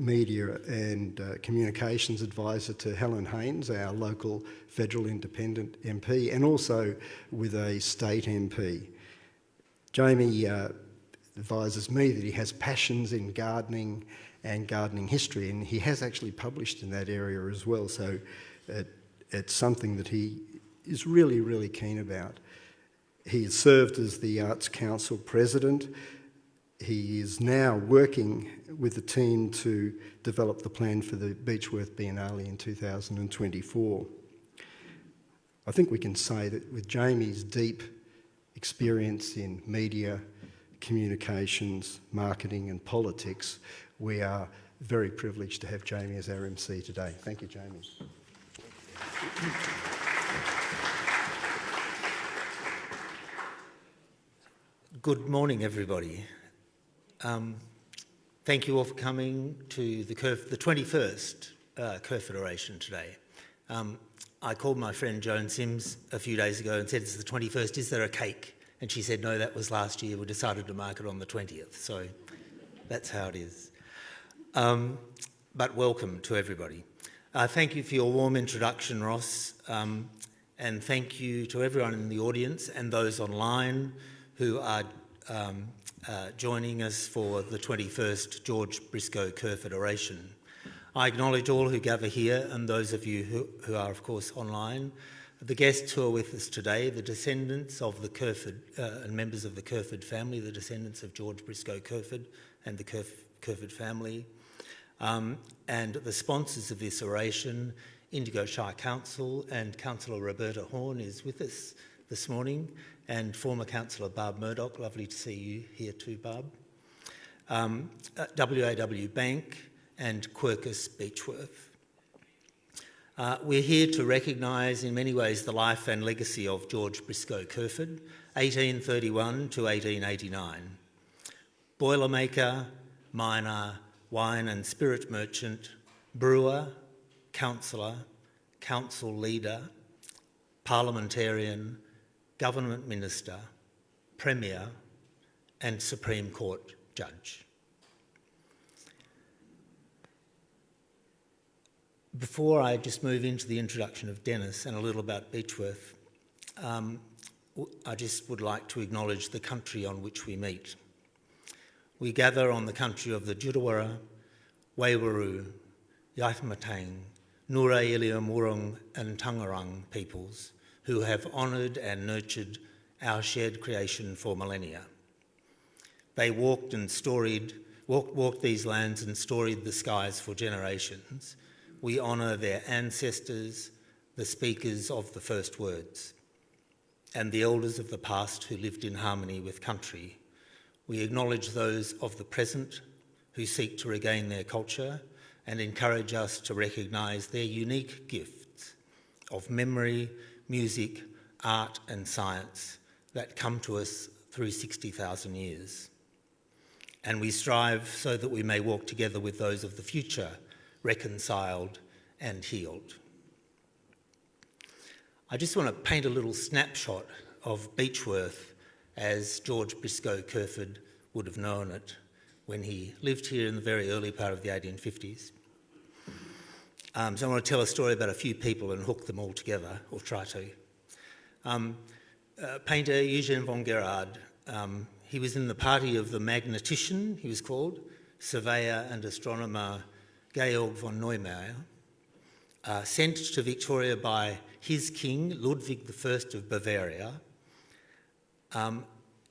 media and communications advisor to Helen Haynes, our local federal independent MP, and also with a state MP. Jamie advises me that he has passions in gardening and gardening history, and he has actually published in that area as well, so it's something that he is really, really keen about. He has served as the Arts Council President. He is now working with the team to develop the plan for the Beechworth Biennale in 2024. I think we can say that with Jamie's deep experience in media, communications, marketing and politics, we are very privileged to have Jamie as our MC today. Thank you, Jamie. Good morning, everybody. Thank you all for coming to the 21st Kerferd Oration today. I called my friend Joan Sims a few days ago and said, it's the 21st, is there a cake? And she said, no, that was last year. We decided to mark it on the 20th. So that's how it is. But welcome to everybody. Thank you for your warm introduction, Ross. And thank you to everyone in the audience and those online who are joining us for the 21st George Briscoe Kerferd Oration. I acknowledge all who gather here and those of you who are, of course, online. The guests who are with us today, the descendants of the Kerferd and members of the Kerferd family, the descendants of George Briscoe Kerferd and the Kerferd family, and the sponsors of this oration, Indigo Shire Council, and Councillor Roberta Horn is with us this morning, and former Councillor Barb Murdoch, lovely to see you here too, Barb, WAW Bank, and Quercus Beechworth. We're here to recognise in many ways the life and legacy of George Briscoe Kerferd, 1831 to 1889. Boilermaker, miner, wine and spirit merchant, brewer, councillor, council leader, parliamentarian, government minister, premier and Supreme Court judge. Before I just move into the introduction of Denis and a little about Beechworth, I just would like to acknowledge the country on which we meet. We gather on the country of the Jurawara, Waiwaru, Yaitmatang, Nura Iliamurung and Tangarang peoples who have honoured and nurtured our shared creation for millennia. They walked these lands and storied the skies for generations. We honour their ancestors, the speakers of the first words, and the elders of the past who lived in harmony with country. We acknowledge those of the present who seek to regain their culture and encourage us to recognise their unique gifts of memory, music, art and science that come to us through 60,000 years. And we strive so that we may walk together with those of the future, reconciled and healed. I just want to paint a little snapshot of Beechworth as George Briscoe Kerferd would have known it when he lived here in the very early part of the 1850s. So I want to tell a story about a few people and hook them all together, or try to. Painter Eugène von Gerard, he was in the party of the magnetician, he was called, surveyor and astronomer Georg von Neumayer, sent to Victoria by his king, Ludwig I of Bavaria.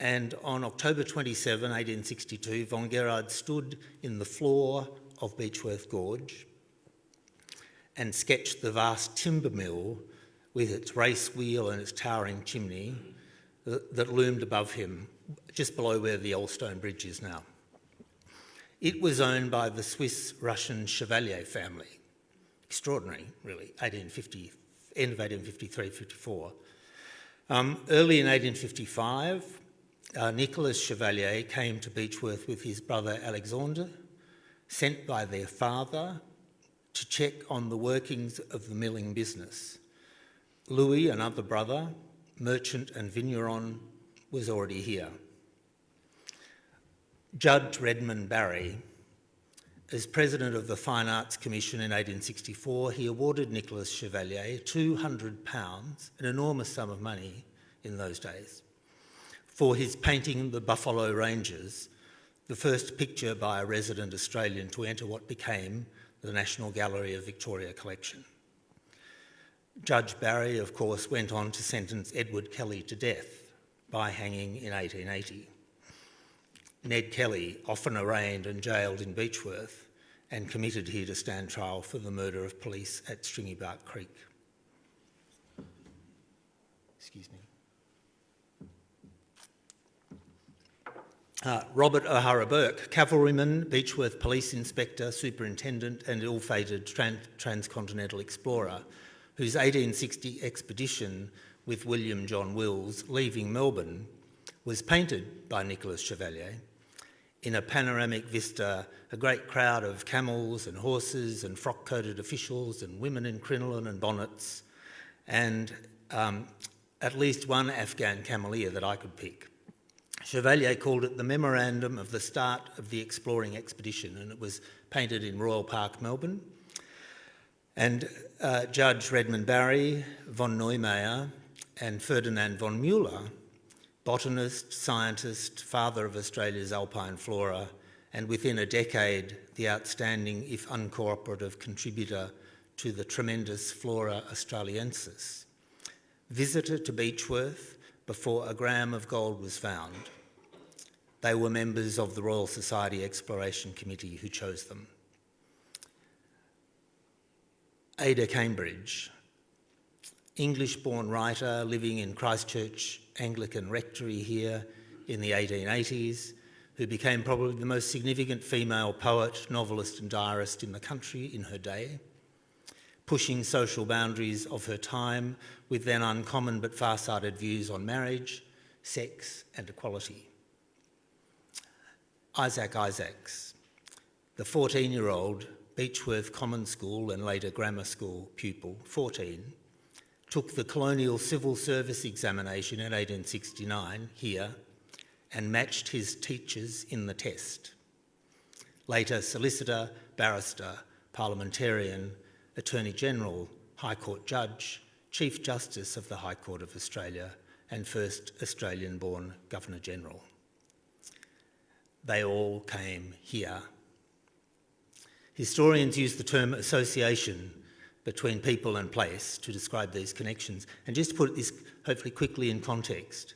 And on October 27, 1862, von Gerard stood in the floor of Beechworth Gorge and sketched the vast timber mill with its race wheel and its towering chimney that loomed above him, just below where the Old Stone Bridge is now. It was owned by the Swiss-Russian Chevalier family. Extraordinary, really, end of 1853-54. Early in 1855, Nicholas Chevalier came to Beechworth with his brother Alexander, sent by their father to check on the workings of the milling business. Louis, another brother, merchant and vigneron, was already here. Judge Redmond Barry, As president of the Fine Arts Commission in 1864, he awarded Nicholas Chevalier £200, an enormous sum of money in those days, for his painting The Buffalo Rangers, the first picture by a resident Australian to enter what became the National Gallery of Victoria collection. Judge Barry, of course, went on to sentence Edward Kelly to death by hanging in 1880. Ned Kelly, often arraigned and jailed in Beechworth and committed here to stand trial for the murder of police at Stringybark Creek. Excuse me. Robert O'Hara Burke, cavalryman, Beechworth Police Inspector, Superintendent and ill-fated transcontinental explorer, whose 1860 expedition with William John Wills, leaving Melbourne, was painted by Nicholas Chevalier. In a panoramic vista, a great crowd of camels and horses and frock-coated officials and women in crinoline and bonnets, and at least one Afghan cameleer that I could pick. Chevalier called it the memorandum of the start of the exploring expedition, and it was painted in Royal Park, Melbourne. And Judge Redmond Barry, von Neumayer and Ferdinand von Muller, botanist, scientist, father of Australia's alpine flora, and within a decade, the outstanding, if uncooperative, contributor to the tremendous Flora Australiensis, visited to Beechworth before a gram of gold was found. They were members of the Royal Society Exploration Committee who chose them. Ada Cambridge, English-born writer living in Christchurch Anglican Rectory here in the 1880s, who became probably the most significant female poet, novelist and diarist in the country in her day, pushing social boundaries of her time with then uncommon but far-sighted views on marriage, sex and equality. Isaac Isaacs, the 14-year-old Beechworth Common School and later Grammar School pupil, 14, took the colonial civil service examination in 1869 here and matched his teachers in the test. Later solicitor, barrister, parliamentarian, Attorney General, High Court Judge, Chief Justice of the High Court of Australia and first Australian-born Governor-General. They all came here. Historians use the term association between people and place to describe these connections. And just to put this hopefully quickly in context,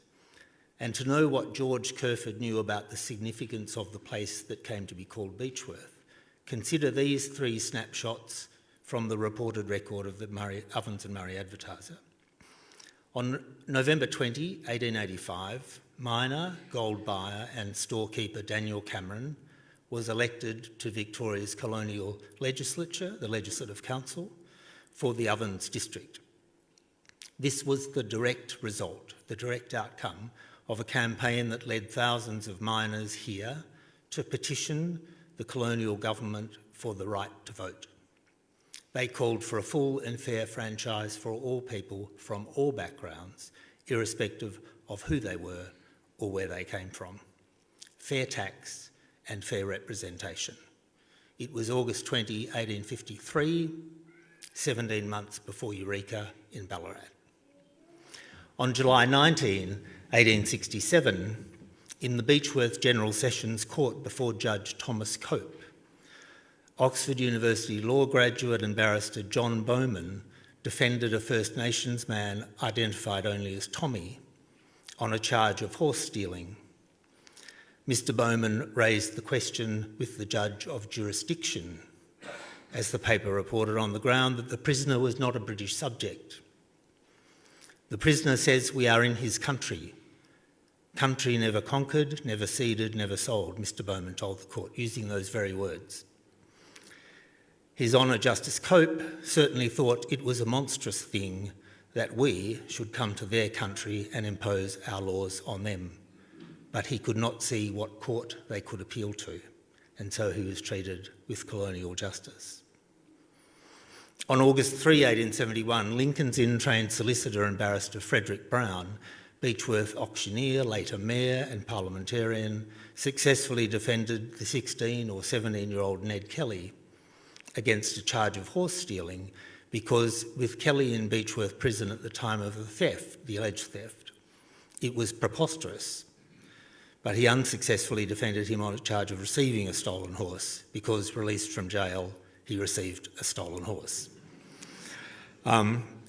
and to know what George Kerferd knew about the significance of the place that came to be called Beechworth, consider these three snapshots from the reported record of the Ovens and Murray Advertiser. On November 20, 1885, miner, gold buyer and storekeeper Daniel Cameron was elected to Victoria's colonial legislature, the Legislative Council, for the Ovens district. This was the direct result, the direct outcome of a campaign that led thousands of miners here to petition the colonial government for the right to vote. They called for a full and fair franchise for all people from all backgrounds, irrespective of who they were or where they came from. Fair tax and fair representation. It was August 20, 1853, 17 months before Eureka in Ballarat. On July 19, 1867, in the Beechworth General Sessions Court before Judge Thomas Cope, Oxford University law graduate and barrister John Bowman defended a First Nations man identified only as Tommy on a charge of horse stealing. Mr. Bowman raised the question with the judge of jurisdiction, as the paper reported, on the ground that the prisoner was not a British subject. The prisoner says we are in his country. Country never conquered, never ceded, never sold, Mr. Bowman told the court, using those very words. His Honour Justice Cope certainly thought it was a monstrous thing that we should come to their country and impose our laws on them, but he could not see what court they could appeal to, and so he was treated with colonial justice. On August 3, 1871, Lincoln's Inn trained solicitor and barrister Frederick Brown Beechworth auctioneer, later mayor and parliamentarian, successfully defended the 16 or 17-year-old Ned Kelly against a charge of horse stealing because with Kelly in Beechworth prison at the time of the theft, the alleged theft, it was preposterous. But he unsuccessfully defended him on a charge of receiving a stolen horse because, released from jail, he received a stolen horse.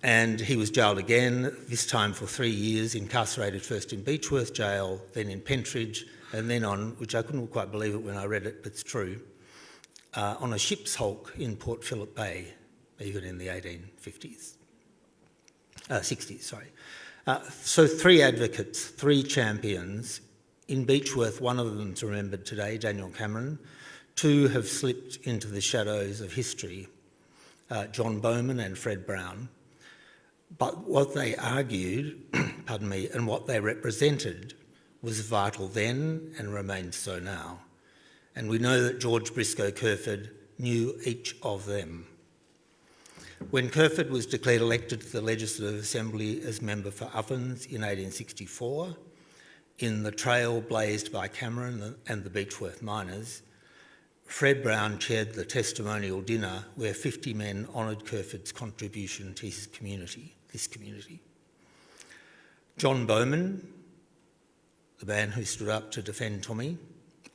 And he was jailed again, this time for 3 years, incarcerated first in Beechworth Jail, then in Pentridge, and then on, which I couldn't quite believe it when I read it, but it's true, on a ship's hulk in Port Phillip Bay, even in the 60s, sorry. So 3 advocates, 3 champions. In Beechworth, one of them's remembered today, Daniel Cameron. 2 have slipped into the shadows of history, John Bowman and Fred Brown. But what they argued, pardon me, and what they represented was vital then and remains so now. And we know that George Briscoe Kerferd knew each of them. When Kerferd was declared elected to the Legislative Assembly as member for Ovens in 1864, in the trail blazed by Cameron and the Beechworth miners, Fred Brown chaired the testimonial dinner where 50 men honoured Kerferd's contribution to his community, this community. John Bowman, the man who stood up to defend Tommy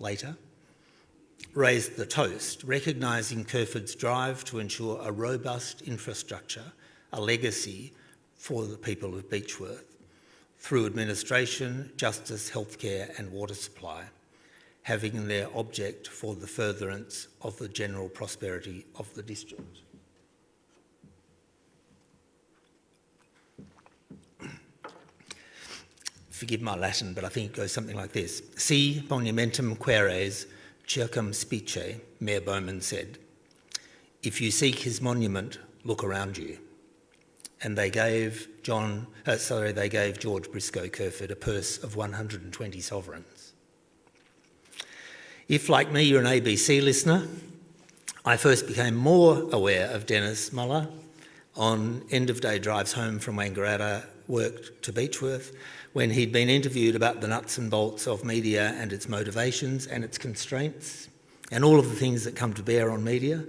later, raised the toast, recognising Kerferd's drive to ensure a robust infrastructure, a legacy for the people of Beechworth, through administration, justice, healthcare and water supply, having their object for the furtherance of the general prosperity of the district. Forgive my Latin, but I think it goes something like this. Si monumentum quaeres circumspice, Mayor Bowman said. If you seek his monument, look around you. And they gave George Briscoe Kerferd a purse of 120 sovereigns. If, like me, you're an ABC listener, I first became more aware of Denis Muller on end-of-day drives home from Wangaratta work to Beechworth, when he'd been interviewed about the nuts and bolts of media and its motivations and its constraints, and all of the things that come to bear on media,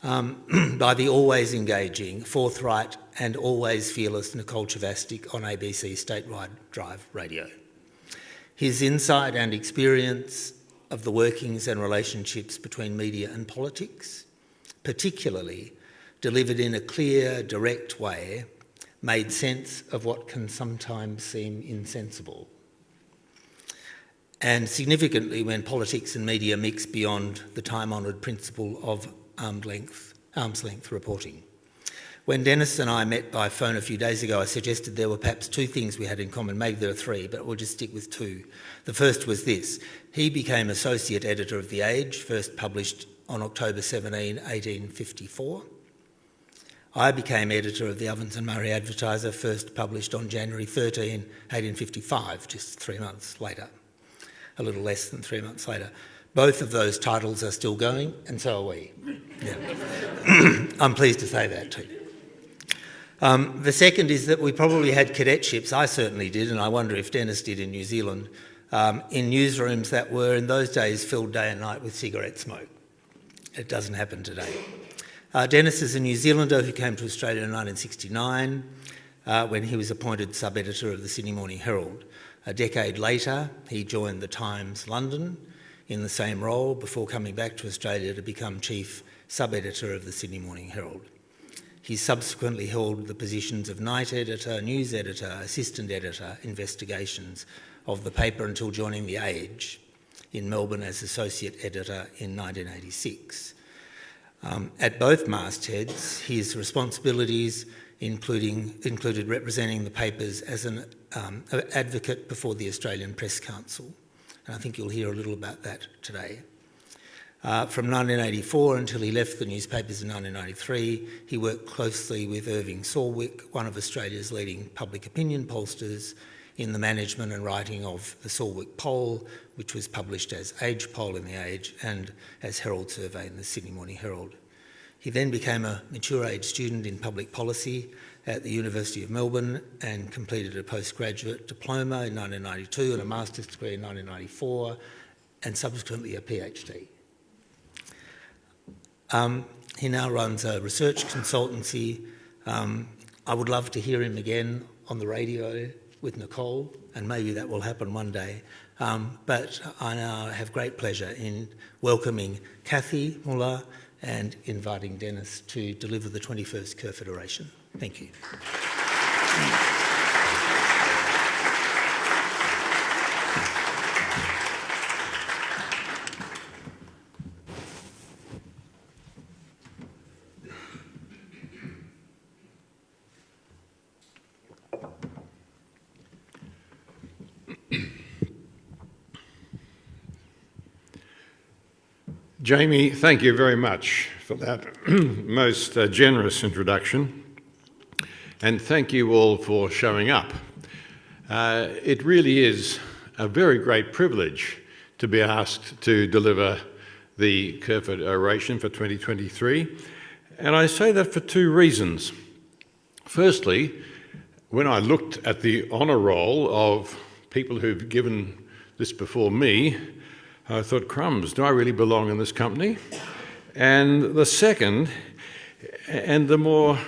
by the always engaging, forthright and always fearless Nicole Chavastic on ABC statewide drive radio. His insight and experience of the workings and relationships between media and politics, particularly delivered in a clear, direct way, made sense of what can sometimes seem insensible. And significantly, when politics and media mix beyond the time-honoured principle of arm's length reporting. When Denis and I met by phone a few days ago, I suggested there were perhaps 2 things we had in common. Maybe there are 3, but we'll just stick with 2. The first was this. He became associate editor of The Age, first published on October 17, 1854. I became editor of the Ovens and Murray Advertiser, first published on January 13, 1855, just 3 months later, a little less than 3 months later. Both of those titles are still going, and so are we. Yeah. I'm pleased to say that too. The second is that we probably had cadetships, I certainly did, and I wonder if Denis did in New Zealand, in newsrooms that were in those days filled day and night with cigarette smoke. It doesn't happen today. Denis is a New Zealander who came to Australia in 1969 when he was appointed sub-editor of the Sydney Morning Herald. A decade later, he joined the Times London in the same role before coming back to Australia to become chief sub-editor of the Sydney Morning Herald. He subsequently held the positions of night editor, news editor, assistant editor, investigations of the paper until joining The Age in Melbourne as associate editor in 1986. At both mastheads, his responsibilities included representing the papers as an advocate before the Australian Press Council, and I think you'll hear a little about that today. From 1984 until he left the newspapers in 1993, he worked closely with Irving Sorwick, one of Australia's leading public opinion pollsters, in the management and writing of the Sorwick poll, which was published as Age Poll in The Age and as Herald Survey in the Sydney Morning Herald. He then became a mature age student in public policy at the University of Melbourne and completed a postgraduate diploma in 1992 and a master's degree in 1994 and subsequently a PhD. He now runs a research consultancy. I would love to hear him again on the radio with Nicole, and maybe that will happen one day. But I now have great pleasure in welcoming Kathy Muller and inviting Denis to deliver the 21st Kerferd Oration. Thank you. Jamie, thank you very much for that most generous introduction, and thank you all for showing up. It really is a very great privilege to be asked to deliver the Kerferd Oration for 2023, and I say that for two reasons. Firstly, when I looked at the honour roll of people who've given this before me, I thought, crumbs, do I really belong in this company? And the second, and the more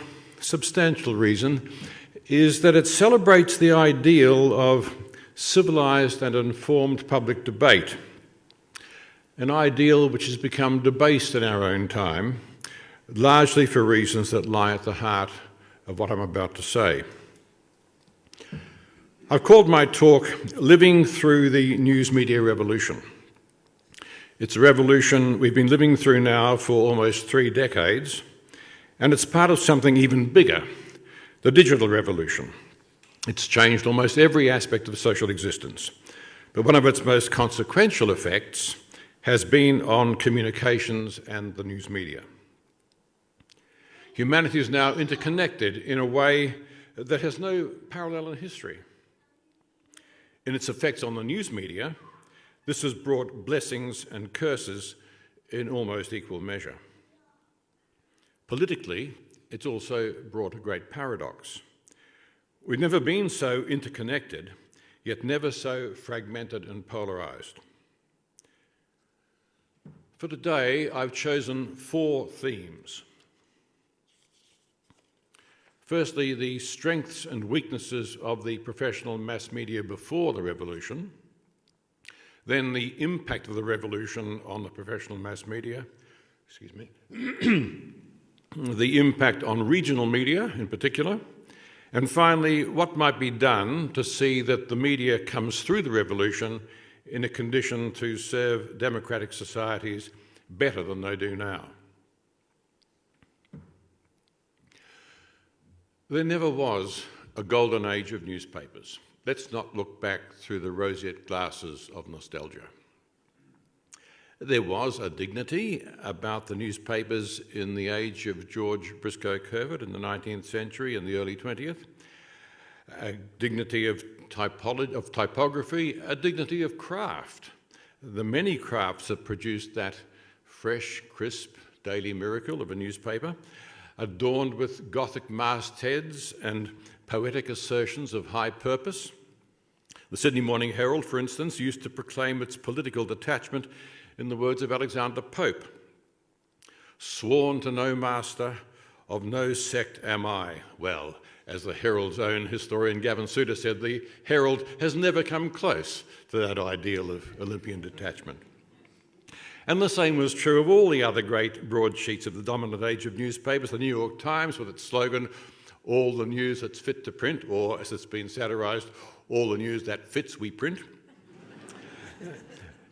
substantial reason, is that it celebrates the ideal of civilised and informed public debate, an ideal which has become debased in our own time, largely for reasons that lie at the heart of what I'm about to say. I've called my talk Living Through the News Media Revolution. It's a revolution we've been living through now for almost 3 decades, and it's part of something even bigger, the digital revolution. It's changed almost every aspect of social existence, but one of its most consequential effects has been on communications and the news media. Humanity is now interconnected in a way that has no parallel in history. In its effects on the news media, this has brought blessings and curses in almost equal measure. Politically, it's also brought a great paradox. We've never been so interconnected, yet never so fragmented and polarised. For today, I've chosen 4 themes. Firstly, the strengths and weaknesses of the professional mass media before the revolution. Then the impact of the revolution on the professional mass media, the impact on regional media in particular, and finally, what might be done to see that the media comes through the revolution in a condition to serve democratic societies better than they do now. There never was a golden age of newspapers. Let's not look back through the roseate glasses of nostalgia. There was a dignity about the newspapers in the age of George Briscoe Kerferd in the 19th century and the early 20th, a dignity of typography, a dignity of craft. The many crafts that produced that fresh, crisp daily miracle of a newspaper, adorned with Gothic mastheads and poetic assertions of high purpose. The Sydney Morning Herald, for instance, used to proclaim its political detachment in the words of Alexander Pope. "Sworn to no master, of no sect am I." Well, as the Herald's own historian Gavin Suter said, the Herald has never come close to that ideal of Olympian detachment. And the same was true of all the other great broadsheets of the dominant age of newspapers. The New York Times, with its slogan, "All the news that's fit to print," or as it's been satirised, "All the news that fits we print."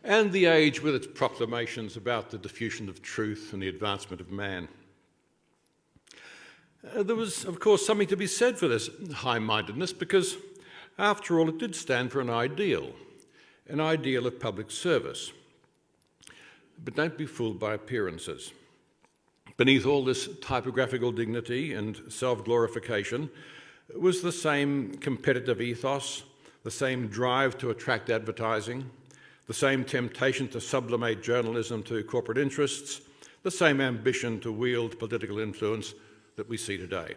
And The Age, with its proclamations about the diffusion of truth and the advancement of man. There was, of course, something to be said for this high-mindedness because, after all, it did stand for an ideal of public service. But don't be fooled by appearances. Beneath all this typographical dignity and self-glorification was the same competitive ethos, the same drive to attract advertising, the same temptation to sublimate journalism to corporate interests, the same ambition to wield political influence that we see today.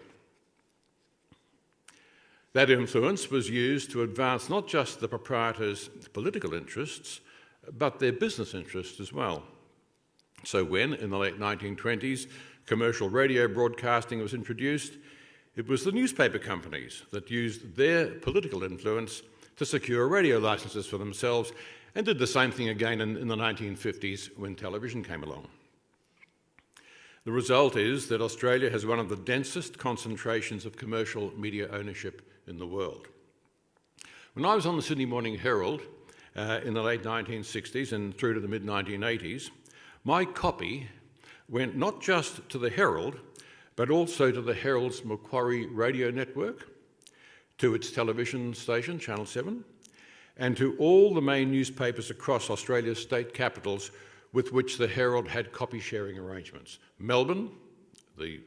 That influence was used to advance not just the proprietors' political interests, but their business interests as well. So when, in the late 1920s, commercial radio broadcasting was introduced, it was the newspaper companies that used their political influence to secure radio licences for themselves, and did the same thing again in the 1950s when television came along. The result is that Australia has one of the densest concentrations of commercial media ownership in the world. When I was on the Sydney Morning Herald in the late 1960s and through to the mid-1980s, my copy went not just to the Herald, but also to the Herald's Macquarie radio network, to its television station, Channel 7, and to all the main newspapers across Australia's state capitals with which the Herald had copy-sharing arrangements. Melbourne, the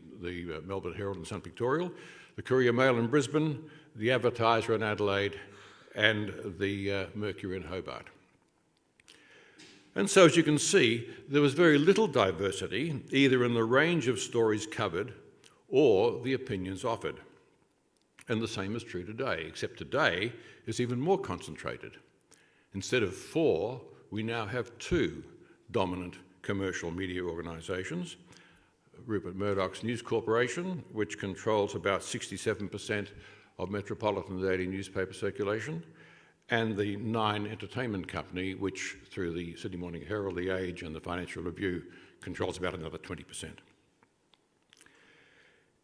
Melbourne Herald and Sun Pictorial, the Courier Mail in Brisbane, the Advertiser in Adelaide, and the Mercury in Hobart. And so, as you can see, there was very little diversity, either in the range of stories covered or the opinions offered. And the same is true today, except today is even more concentrated. Instead of 4, we now have 2 dominant commercial media organisations. Rupert Murdoch's News Corporation, which controls about 67% of metropolitan daily newspaper circulation, and the Nine Entertainment Company, which through the Sydney Morning Herald, The Age and the Financial Review controls about another 20%.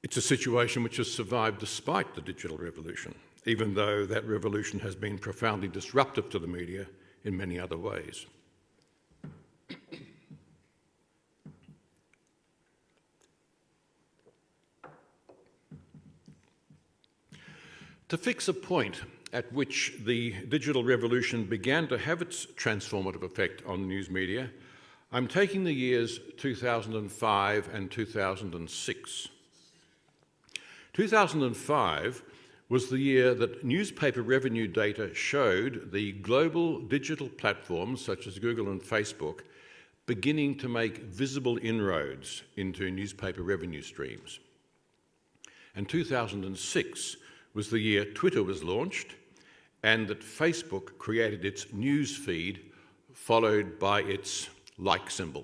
It's a situation which has survived despite the digital revolution, even though that revolution has been profoundly disruptive to the media in many other ways. To fix a point at which the digital revolution began to have its transformative effect on news media, I'm taking the years 2005 and 2006. 2005 was the year that newspaper revenue data showed the global digital platforms such as Google and Facebook beginning to make visible inroads into newspaper revenue streams. And 2006 was the year Twitter was launched and that Facebook created its news feed, followed by its like symbol.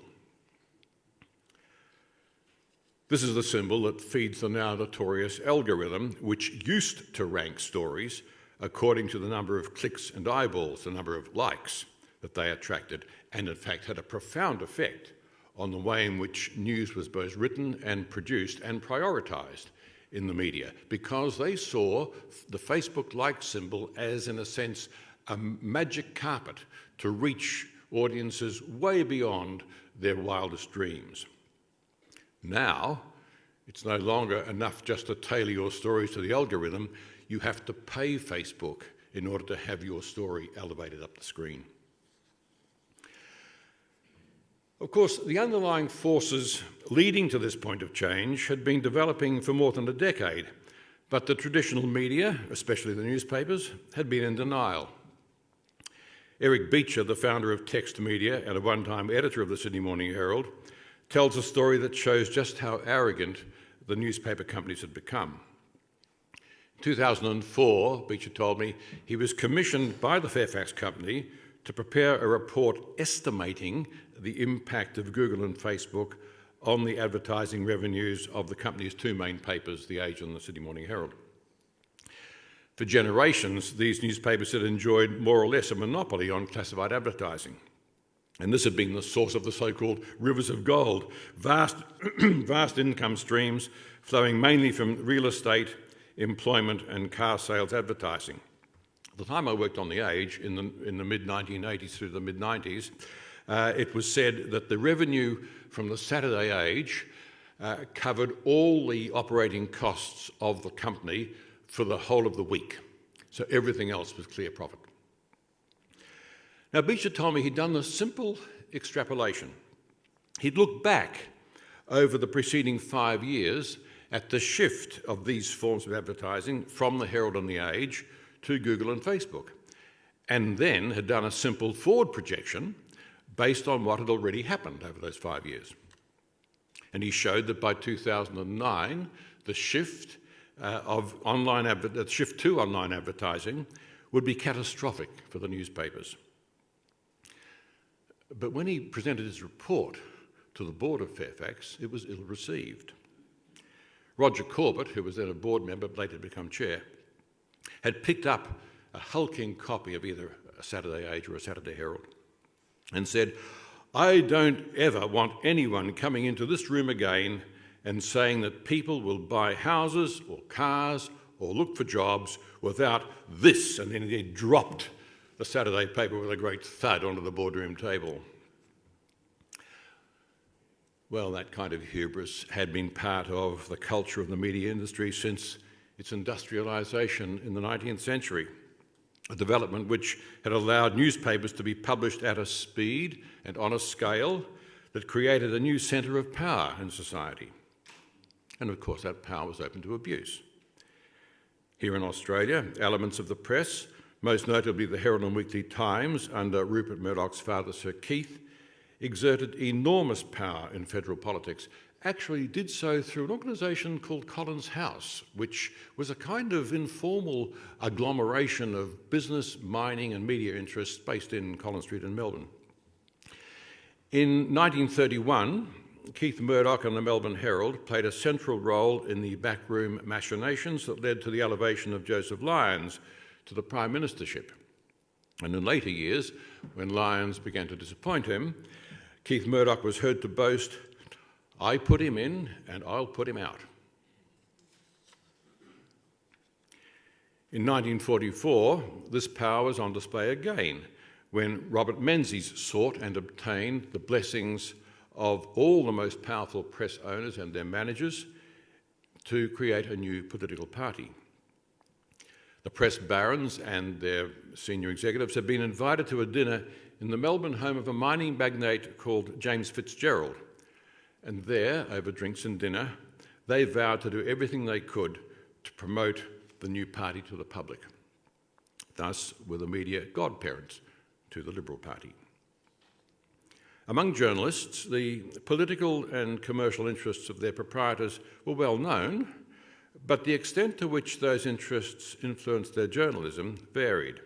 This is the symbol that feeds the now notorious algorithm, which used to rank stories according to the number of clicks and eyeballs, the number of likes that they attracted, and in fact had a profound effect on the way in which news was both written and produced and prioritised in the media, because they saw the Facebook like symbol as, in a sense, a magic carpet to reach audiences way beyond their wildest dreams. Now, it's no longer enough just to tailor your stories to the algorithm. You have to pay Facebook in order to have your story elevated up the screen. Of course, the underlying forces leading to this point of change had been developing for more than a decade, but the traditional media, especially the newspapers, had been in denial. Eric Beecher, the founder of Text Media and a one-time editor of the Sydney Morning Herald, tells a story that shows just how arrogant the newspaper companies had become. In 2004, Beecher told me, he was commissioned by the Fairfax Company to prepare a report estimating the impact of Google and Facebook on the advertising revenues of the company's 2 main papers, The Age and the Sydney Morning Herald. For generations, these newspapers had enjoyed more or less a monopoly on classified advertising. And this had been the source of the so-called rivers of gold, vast income streams flowing mainly from real estate, employment and car sales advertising. At the time I worked on The Age, in the mid-1980s through the mid-90s, it was said that the revenue from the Saturday Age covered all the operating costs of the company for the whole of the week. So everything else was clear profit. Now, Beecher told me he'd done a simple extrapolation. He'd looked back over the preceding 5 years at the shift of these forms of advertising from the Herald and the Age to Google and Facebook, and then had done a simple forward projection based on what had already happened over those 5 years. And he showed that by 2009, the shift to online advertising would be catastrophic for the newspapers. But when he presented his report to the board of Fairfax, it was ill received. Roger Corbett, who was then a board member, later to become chair, had picked up a hulking copy of either a Saturday Age or a Saturday Herald and said, "I don't ever want anyone coming into this room again and saying that people will buy houses or cars or look for jobs without this," and then he dropped the Saturday paper with a great thud onto the boardroom table. Well, that kind of hubris had been part of the culture of the media industry since its industrialisation in the 19th century, a development which had allowed newspapers to be published at a speed and on a scale that created a new centre of power in society. And of course, that power was open to abuse. Here in Australia, elements of the press, most notably the Herald and Weekly Times under Rupert Murdoch's father, Sir Keith, exerted enormous power in federal politics, actually did so through an organisation called Collins House, which was a kind of informal agglomeration of business, mining and media interests based in Collins Street in Melbourne. In 1931, Keith Murdoch and the Melbourne Herald played a central role in the backroom machinations that led to the elevation of Joseph Lyons to the Prime Ministership. And in later years, when Lyons began to disappoint him, Keith Murdoch was heard to boast, "I put him in and I'll put him out." In 1944, this power was on display again when Robert Menzies sought and obtained the blessings of all the most powerful press owners and their managers to create a new political party. The press barons and their senior executives had been invited to a dinner in the Melbourne home of a mining magnate called James Fitzgerald. And there, over drinks and dinner, they vowed to do everything they could to promote the new party to the public. Thus were the media godparents to the Liberal Party. Among journalists, the political and commercial interests of their proprietors were well known, but the extent to which those interests influenced their journalism varied.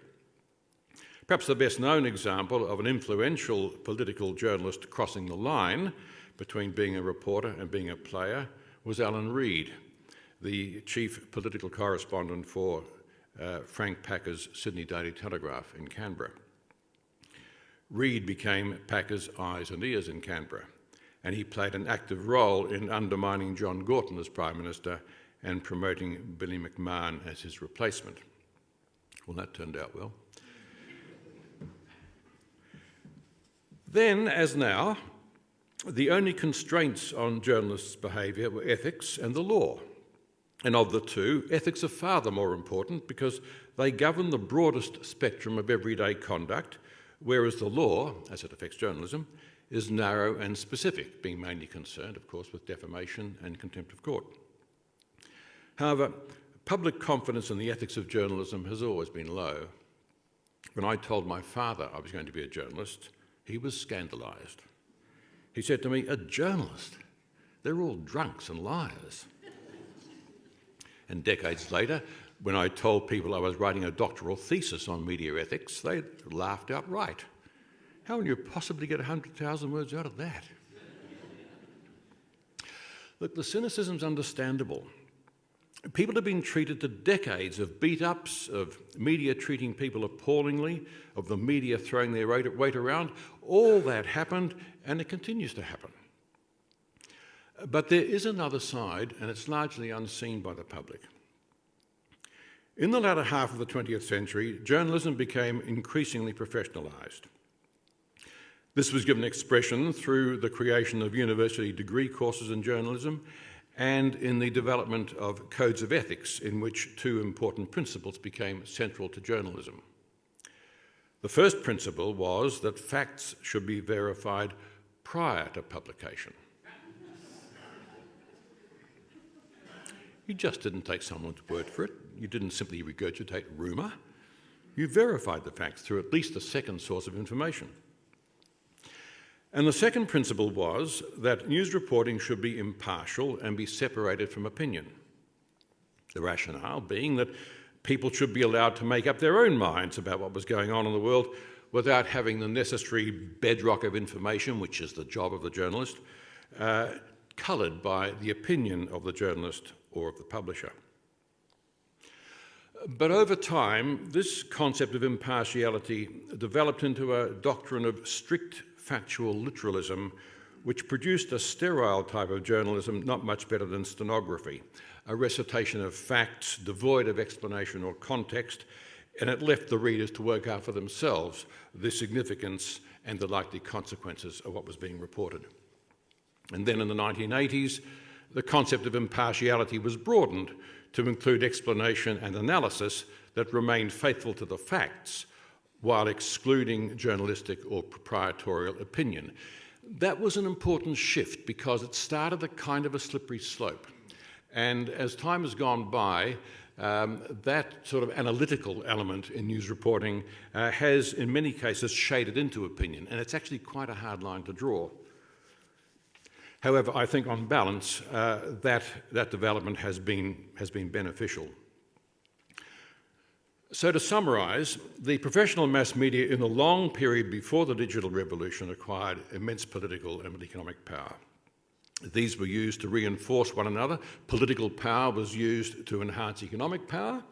Perhaps the best known example of an influential political journalist crossing the line between being a reporter and being a player was Alan Reid, the chief political correspondent for Frank Packer's Sydney Daily Telegraph in Canberra. Reid became Packer's eyes and ears in Canberra, and he played an active role in undermining John Gorton as Prime Minister and promoting Billy McMahon as his replacement. Well, that turned out well. Then, as now, the only constraints on journalists' behaviour were ethics and the law. And of the two, ethics are far the more important because they govern the broadest spectrum of everyday conduct, whereas the law, as it affects journalism, is narrow and specific, being mainly concerned, of course, with defamation and contempt of court. However, public confidence in the ethics of journalism has always been low. When I told my father I was going to be a journalist, he was scandalised. He said to me, "A journalist? They're all drunks and liars." And decades later, when I told people I was writing a doctoral thesis on media ethics, they laughed outright. How will you possibly get 100,000 words out of that? Look, the cynicism's understandable. People have been treated to decades of beat-ups, of media treating people appallingly, of the media throwing their weight around. All that happened, and it continues to happen. But there is another side, and it's largely unseen by the public. In the latter half of the 20th century, journalism became increasingly professionalised. This was given expression through the creation of university degree courses in journalism and in the development of codes of ethics in which two important principles became central to journalism. The first principle was that facts should be verified prior to publication. You just didn't take someone's word for it. You didn't simply regurgitate rumour. You verified the facts through at least a second source of information. And the second principle was that news reporting should be impartial and be separated from opinion. The rationale being that people should be allowed to make up their own minds about what was going on in the world without having the necessary bedrock of information, which is the job of the journalist, coloured by the opinion of the journalist or of the publisher. But over time, this concept of impartiality developed into a doctrine of strict factual literalism, which produced a sterile type of journalism not much better than stenography, a recitation of facts devoid of explanation or context, and it left the readers to work out for themselves the significance and the likely consequences of what was being reported. And then in the 1980s, the concept of impartiality was broadened to include explanation and analysis that remained faithful to the facts while excluding journalistic or proprietorial opinion. That was an important shift because it started a kind of a slippery slope. And as time has gone by, that sort of analytical element in news reporting has, in many cases, shaded into opinion, and it's actually quite a hard line to draw. However, I think on balance, that development has been beneficial. So to summarise, the professional mass media in the long period before the digital revolution acquired immense political and economic power. These were used to reinforce one another. Political power was used to enhance economic power,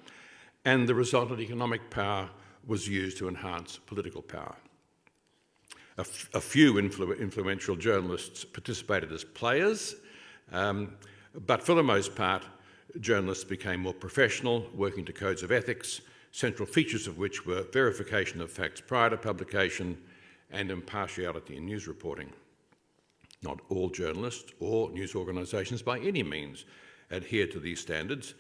and the resultant economic power was used to enhance political power. A few influential journalists participated as players, but for the most part, journalists became more professional, working to codes of ethics, central features of which were verification of facts prior to publication and impartiality in news reporting. Not all journalists or news organisations by any means adhere to these standards,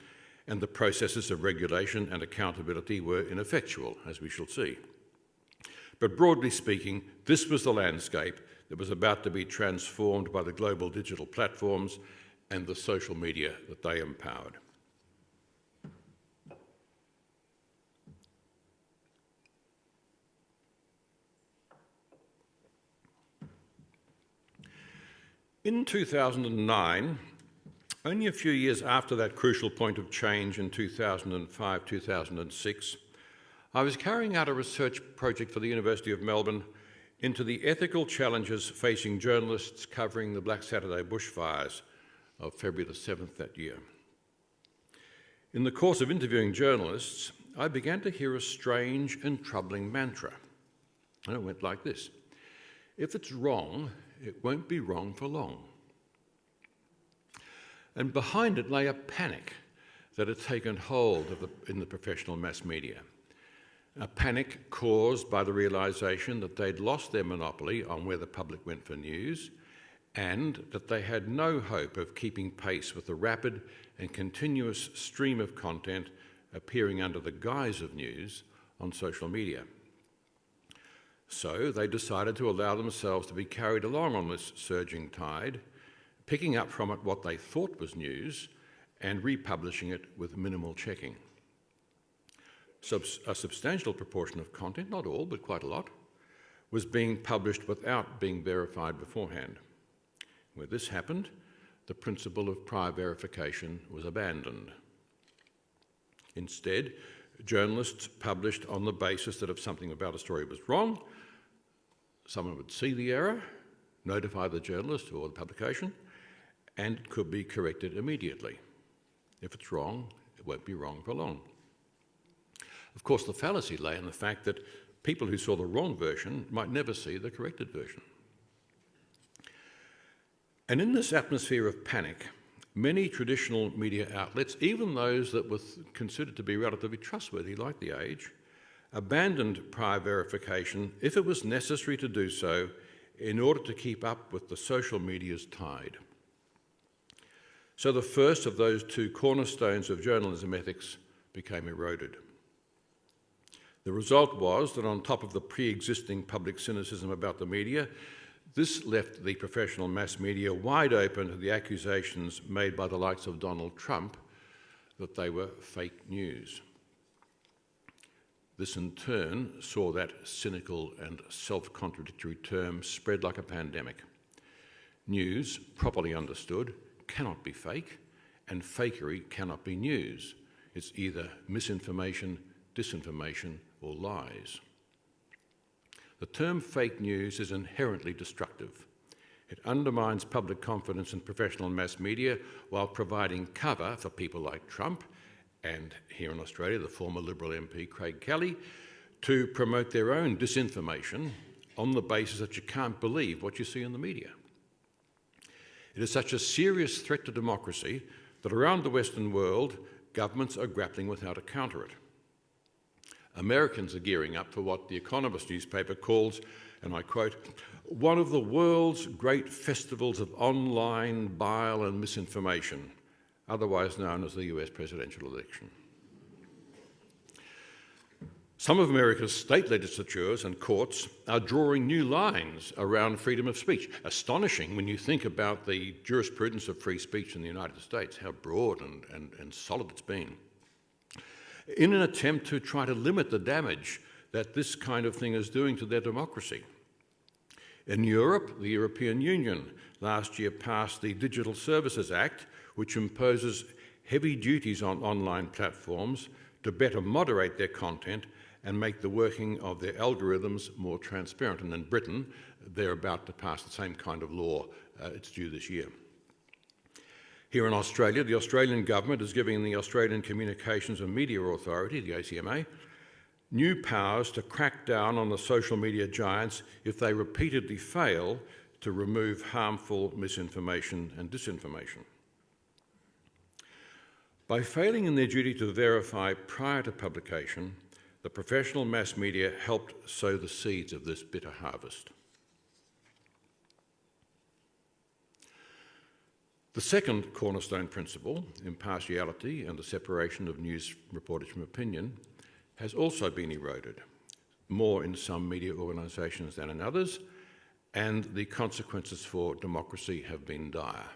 and the processes of regulation and accountability were ineffectual, as we shall see. But broadly speaking, this was the landscape that was about to be transformed by the global digital platforms and the social media that they empowered. In 2009, only a few years after that crucial point of change in 2005-2006, I was carrying out a research project for the University of Melbourne into the ethical challenges facing journalists covering the Black Saturday bushfires of February the 7th that year. In the course of interviewing journalists, I began to hear a strange and troubling mantra. And it went like this: if it's wrong, it won't be wrong for long. And behind it lay a panic that had taken hold in the professional mass media. A panic caused by the realisation that they'd lost their monopoly on where the public went for news, and that they had no hope of keeping pace with the rapid and continuous stream of content appearing under the guise of news on social media. So they decided to allow themselves to be carried along on this surging tide, picking up from it what they thought was news and republishing it with minimal checking. A substantial proportion of content, not all, but quite a lot, was being published without being verified beforehand. Where this happened, the principle of prior verification was abandoned. Instead, journalists published on the basis that if something about a story was wrong, someone would see the error, notify the journalist or the publication, and it could be corrected immediately. If it's wrong, it won't be wrong for long. Of course, the fallacy lay in the fact that people who saw the wrong version might never see the corrected version. And in this atmosphere of panic, many traditional media outlets, even those that were considered to be relatively trustworthy, like The Age, abandoned prior verification if it was necessary to do so in order to keep up with the social media's tide. So the first of those two cornerstones of journalism ethics became eroded. The result was that on top of the pre-existing public cynicism about the media, this left the professional mass media wide open to the accusations made by the likes of Donald Trump that they were fake news. This in turn saw that cynical and self-contradictory term spread like a pandemic. News, properly understood, cannot be fake, and fakery cannot be news. It's either misinformation, disinformation, or lies. The term fake news is inherently destructive. It undermines public confidence in professional mass media while providing cover for people like Trump and, here in Australia, the former Liberal MP Craig Kelly, to promote their own disinformation on the basis that you can't believe what you see in the media. It is such a serious threat to democracy that around the Western world, governments are grappling with how to counter it. Americans are gearing up for what The Economist newspaper calls, and I quote, "one of the world's great festivals of online bile and misinformation," otherwise known as the US presidential election. Some of America's state legislatures and courts are drawing new lines around freedom of speech. Astonishing when you think about the jurisprudence of free speech in the United States, how broad and solid it's been, in an attempt to try to limit the damage that this kind of thing is doing to their democracy. In Europe, the European Union last year passed the Digital Services Act, which imposes heavy duties on online platforms to better moderate their content and make the working of their algorithms more transparent. And in Britain, they're about to pass the same kind of law. It's due this year. Here in Australia, the Australian government is giving the Australian Communications and Media Authority, the ACMA, new powers to crack down on the social media giants if they repeatedly fail to remove harmful misinformation and disinformation. By failing in their duty to verify prior to publication, the professional mass media helped sow the seeds of this bitter harvest. The second cornerstone principle, impartiality and the separation of news reportage from opinion, has also been eroded, more in some media organisations than in others, and the consequences for democracy have been dire.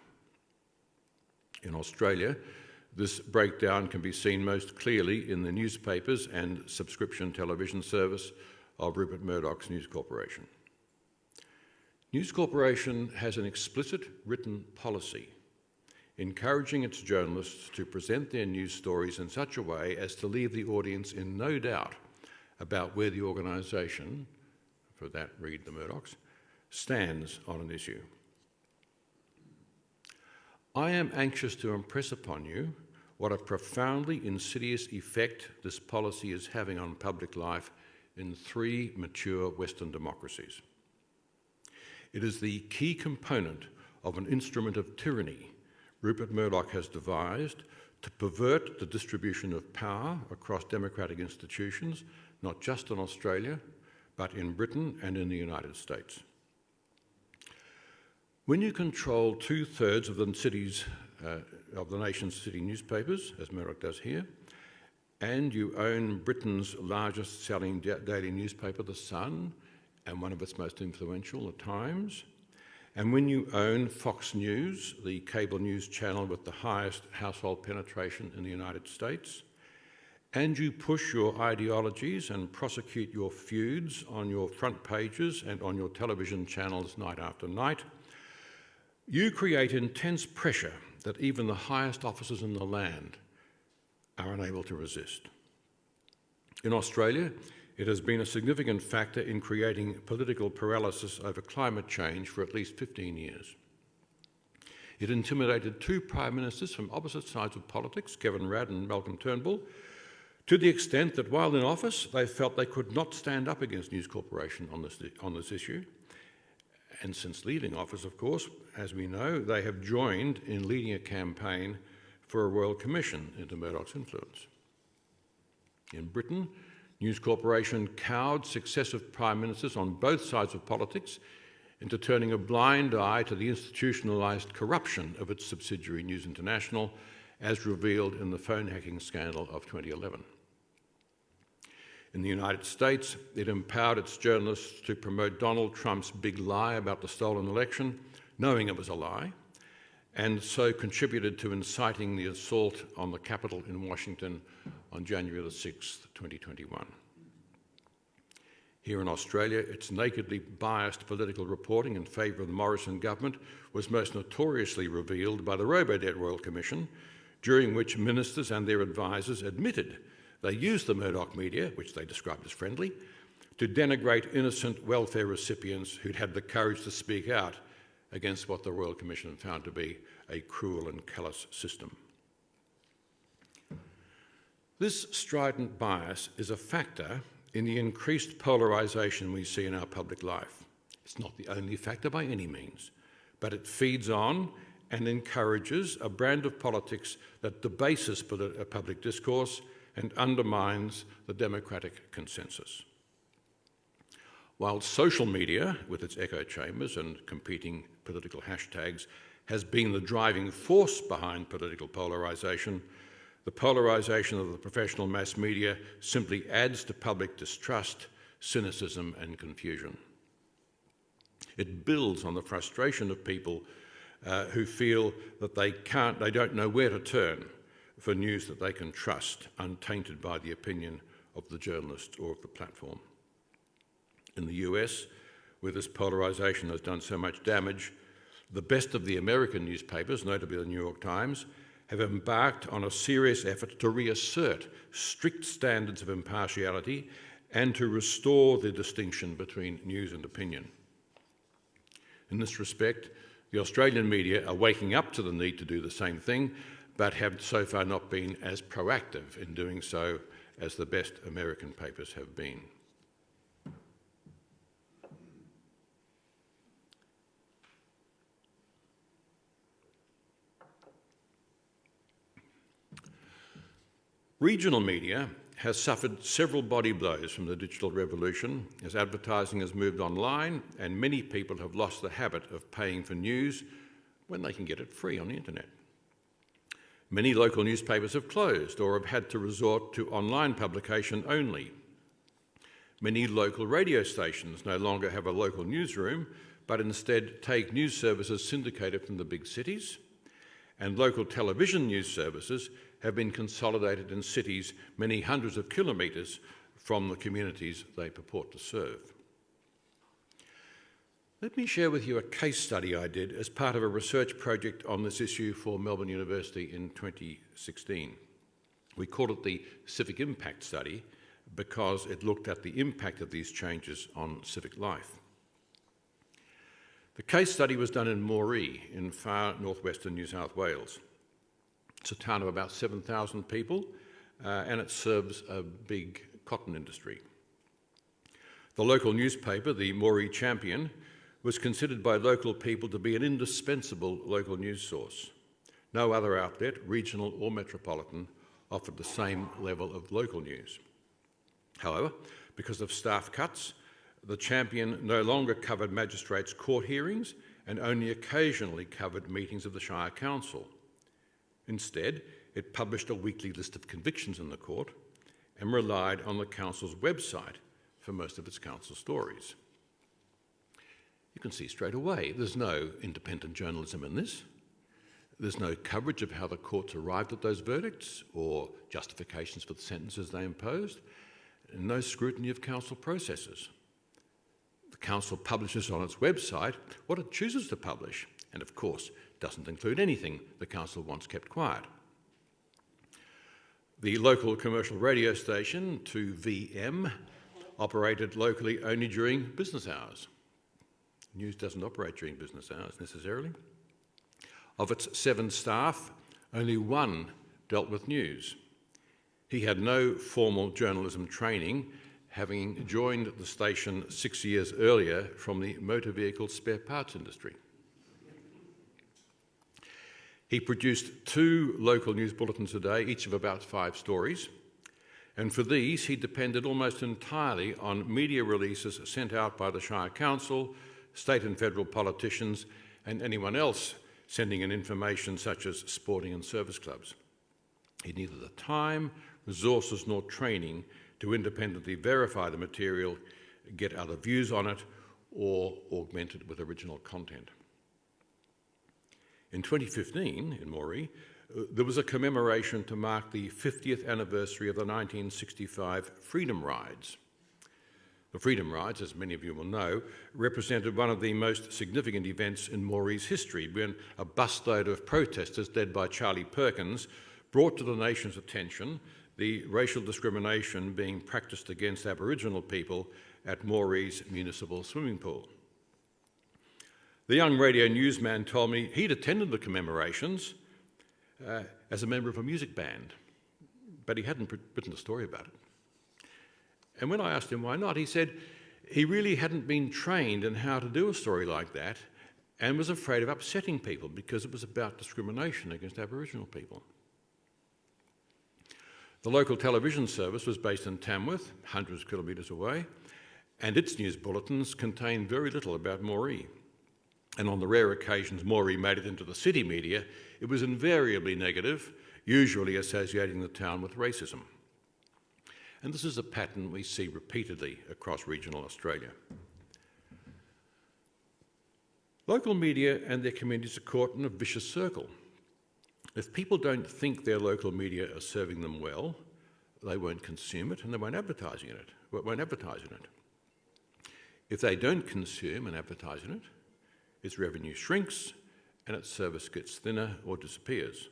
In Australia, this breakdown can be seen most clearly in the newspapers and subscription television service of Rupert Murdoch's News Corporation. News Corporation has an explicit written policy encouraging its journalists to present their news stories in such a way as to leave the audience in no doubt about where the organisation, for that read the Murdochs, stands on an issue. I am anxious to impress upon you what a profoundly insidious effect this policy is having on public life in 3 mature Western democracies. It is the key component of an instrument of tyranny Rupert Murdoch has devised to pervert the distribution of power across democratic institutions, not just in Australia, but in Britain and in the United States. When you control 2/3 of the nation's city newspapers, as Murdoch does here, and you own Britain's largest selling daily newspaper, The Sun, and one of its most influential, The Times, and when you own Fox News, the cable news channel with the highest household penetration in the United States, and you push your ideologies and prosecute your feuds on your front pages and on your television channels night after night, you create intense pressure that even the highest officers in the land are unable to resist. In Australia, it has been a significant factor in creating political paralysis over climate change for at least 15 years. It intimidated 2 prime ministers from opposite sides of politics, Kevin Rudd and Malcolm Turnbull, to the extent that while in office, they felt they could not stand up against News Corporation on this issue. And since leaving office, of course, as we know, they have joined in leading a campaign for a royal commission into Murdoch's influence. In Britain, News Corporation cowed successive prime ministers on both sides of politics into turning a blind eye to the institutionalised corruption of its subsidiary News International, as revealed in the phone hacking scandal of 2011. In the United States, it empowered its journalists to promote Donald Trump's big lie about the stolen election, knowing it was a lie, and so contributed to inciting the assault on the Capitol in Washington on January the 6th, 2021. Here in Australia, its nakedly biased political reporting in favour of the Morrison government was most notoriously revealed by the Robodebt Royal Commission, during which ministers and their advisers admitted they used the Murdoch media, which they described as friendly, to denigrate innocent welfare recipients who'd had the courage to speak out against what the Royal Commission found to be a cruel and callous system. This strident bias is a factor in the increased polarisation we see in our public life. It's not the only factor by any means, but it feeds on and encourages a brand of politics that debases public discourse and undermines the democratic consensus. While social media, with its echo chambers and competing political hashtags, has been the driving force behind political polarisation, the polarisation of the professional mass media simply adds to public distrust, cynicism and confusion. It builds on the frustration of people who feel that they don't know where to turn for news that they can trust, untainted by the opinion of the journalist or of the platform. In the US, where this polarisation has done so much damage, the best of the American newspapers, notably the New York Times, have embarked on a serious effort to reassert strict standards of impartiality and to restore the distinction between news and opinion. In this respect, the Australian media are waking up to the need to do the same thing, but have so far not been as proactive in doing so as the best American papers have been. Regional media has suffered several body blows from the digital revolution as advertising has moved online and many people have lost the habit of paying for news when they can get it free on the internet. Many local newspapers have closed or have had to resort to online publication only. Many local radio stations no longer have a local newsroom, but instead take news services syndicated from the big cities, and local television news services have been consolidated in cities many hundreds of kilometres from the communities they purport to serve. Let me share with you a case study I did as part of a research project on this issue for Melbourne University in 2016. We called it the Civic Impact Study because it looked at the impact of these changes on civic life. The case study was done in Moree in far northwestern New South Wales. It's a town of about 7,000 people and it serves a big cotton industry. The local newspaper, the Moree Champion, was considered by local people to be an indispensable local news source. No other outlet, regional or metropolitan, offered the same level of local news. However, because of staff cuts, the Champion no longer covered magistrates' court hearings and only occasionally covered meetings of the Shire Council. Instead, it published a weekly list of convictions in the court and relied on the council's website for most of its council stories. You can see straight away there's no independent journalism in this. There's no coverage of how the courts arrived at those verdicts or justifications for the sentences they imposed, and no scrutiny of council processes. The council publishes on its website what it chooses to publish, and of course doesn't include anything the council wants kept quiet. The local commercial radio station, 2VM, operated locally only during business hours. News doesn't operate during business hours necessarily. Of its 7 staff, only 1 dealt with news. He had no formal journalism training, having joined the station 6 years earlier from the motor vehicle spare parts industry. He produced 2 local news bulletins a day, each of about 5 stories, and for these he depended almost entirely on media releases sent out by the Shire Council, state and federal politicians, and anyone else sending in information such as sporting and service clubs. He had neither the time, resources nor training to independently verify the material, get other views on it, or augment it with original content. In 2015, in Moree, there was a commemoration to mark the 50th anniversary of the 1965 Freedom Rides. The Freedom Rides, as many of you will know, represented one of the most significant events in Moree history when a busload of protesters led by Charlie Perkins brought to the nation's attention the racial discrimination being practiced against Aboriginal people at Moree's municipal swimming pool. The young radio newsman told me he'd attended the commemorations as a member of a music band, but he hadn't written a story about it. And when I asked him why not, he said he really hadn't been trained in how to do a story like that and was afraid of upsetting people because it was about discrimination against Aboriginal people. The local television service was based in Tamworth, hundreds of kilometres away, and its news bulletins contained very little about Moree. And on the rare occasions Moree made it into the city media, it was invariably negative, usually associating the town with racism. And this is a pattern we see repeatedly across regional Australia. Local media and their communities are caught in a vicious circle. If people don't think their local media are serving them well, they won't consume it and they won't advertise in it. If they don't consume and advertise in it, its revenue shrinks and its service gets thinner or disappears.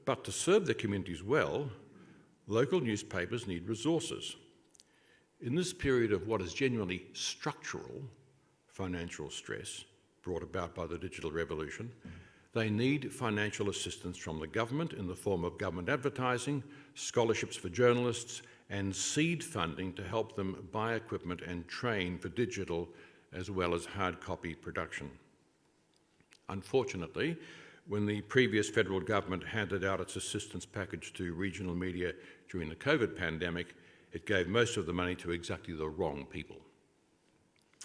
But to serve their communities well, local newspapers need resources. In this period of what is genuinely structural financial stress brought about by the digital revolution, they need financial assistance from the government in the form of government advertising, scholarships for journalists, and seed funding to help them buy equipment and train for digital as well as hard copy production. Unfortunately, when the previous federal government handed out its assistance package to regional media during the COVID pandemic, it gave most of the money to exactly the wrong people.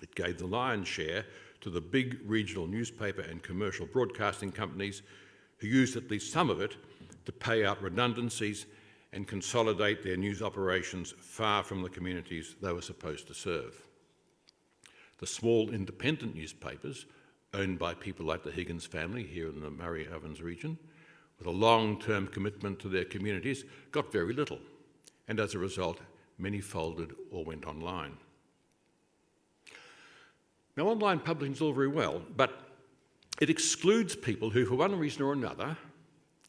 It gave the lion's share to the big regional newspaper and commercial broadcasting companies who used at least some of it to pay out redundancies and consolidate their news operations far from the communities they were supposed to serve. The small independent newspapers, owned by people like the Higgins family here in the Murray Ovens region, with a long-term commitment to their communities, got very little, and as a result, many folded or went online. Now, online publishing is all very well, but it excludes people who, for one reason or another,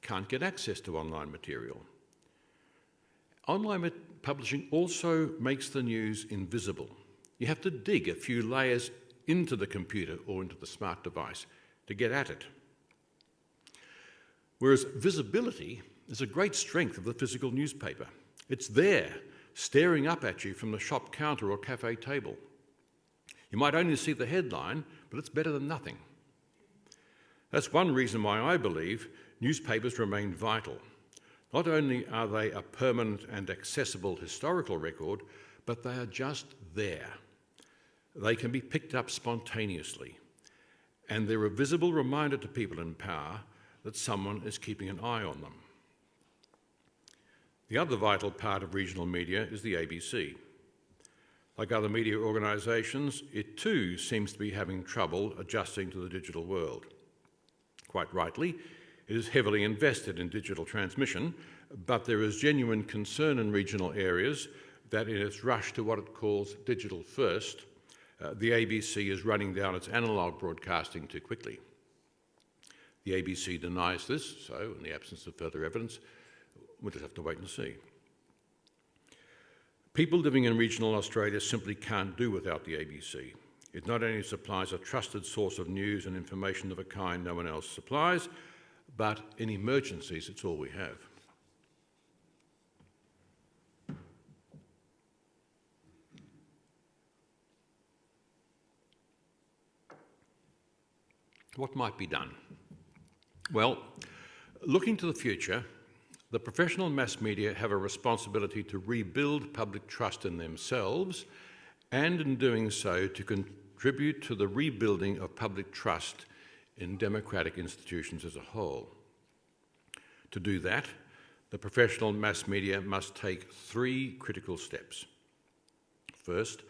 can't get access to online material. Online publishing also makes the news invisible. You have to dig a few layers into the computer or into the smart device to get at it. Whereas visibility is a great strength of the physical newspaper. It's there, staring up at you from the shop counter or cafe table. You might only see the headline, but it's better than nothing. That's one reason why I believe newspapers remain vital. Not only are they a permanent and accessible historical record, but they are just there. They can be picked up spontaneously, and they're a visible reminder to people in power that someone is keeping an eye on them. The other vital part of regional media is the ABC. Like other media organisations, it too seems to be having trouble adjusting to the digital world. Quite rightly, it is heavily invested in digital transmission, but there is genuine concern in regional areas that in its rush to what it calls digital first, the ABC is running down its analogue broadcasting too quickly. The ABC denies this, so in the absence of further evidence, we'll just have to wait and see. People living in regional Australia simply can't do without the ABC. It not only supplies a trusted source of news and information of a kind no one else supplies, but in emergencies, it's all we have. What might be done? Well, looking to the future, the professional mass media have a responsibility to rebuild public trust in themselves and in doing so to contribute to the rebuilding of public trust in democratic institutions as a whole. To do that, the professional mass media must take 3 critical steps. First,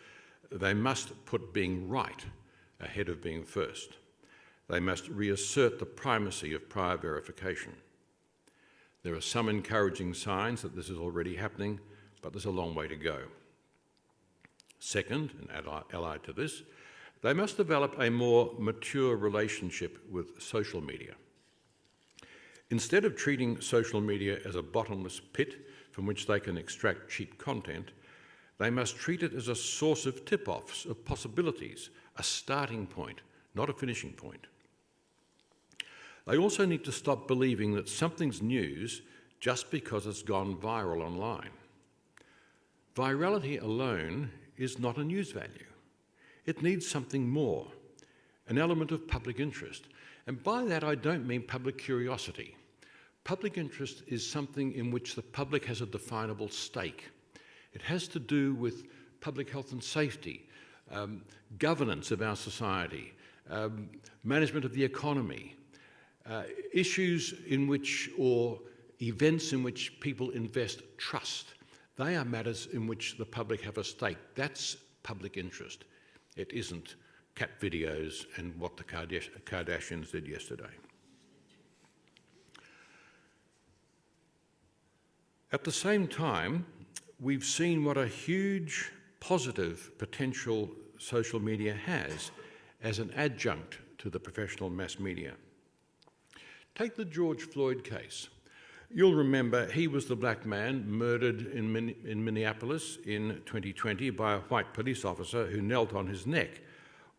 they must put being right ahead of being first. They must reassert the primacy of prior verification. There are some encouraging signs that this is already happening, but there's a long way to go. Second, and allied to this, they must develop a more mature relationship with social media. Instead of treating social media as a bottomless pit from which they can extract cheap content, they must treat it as a source of tip-offs, of possibilities, a starting point, not a finishing point. They also need to stop believing that something's news just because it's gone viral online. Virality alone is not a news value. It needs something more, an element of public interest. And by that I don't mean public curiosity. Public interest is something in which the public has a definable stake. It has to do with public health and safety, governance of our society, management of the economy, issues in which, or events in which people invest trust. They are matters in which the public have a stake. That's public interest. It isn't cat videos and what the Kardashians did yesterday. At the same time, we've seen what a huge positive potential social media has as an adjunct to the professional mass media. Take the George Floyd case. You'll remember he was the black man murdered in Minneapolis in 2020 by a white police officer who knelt on his neck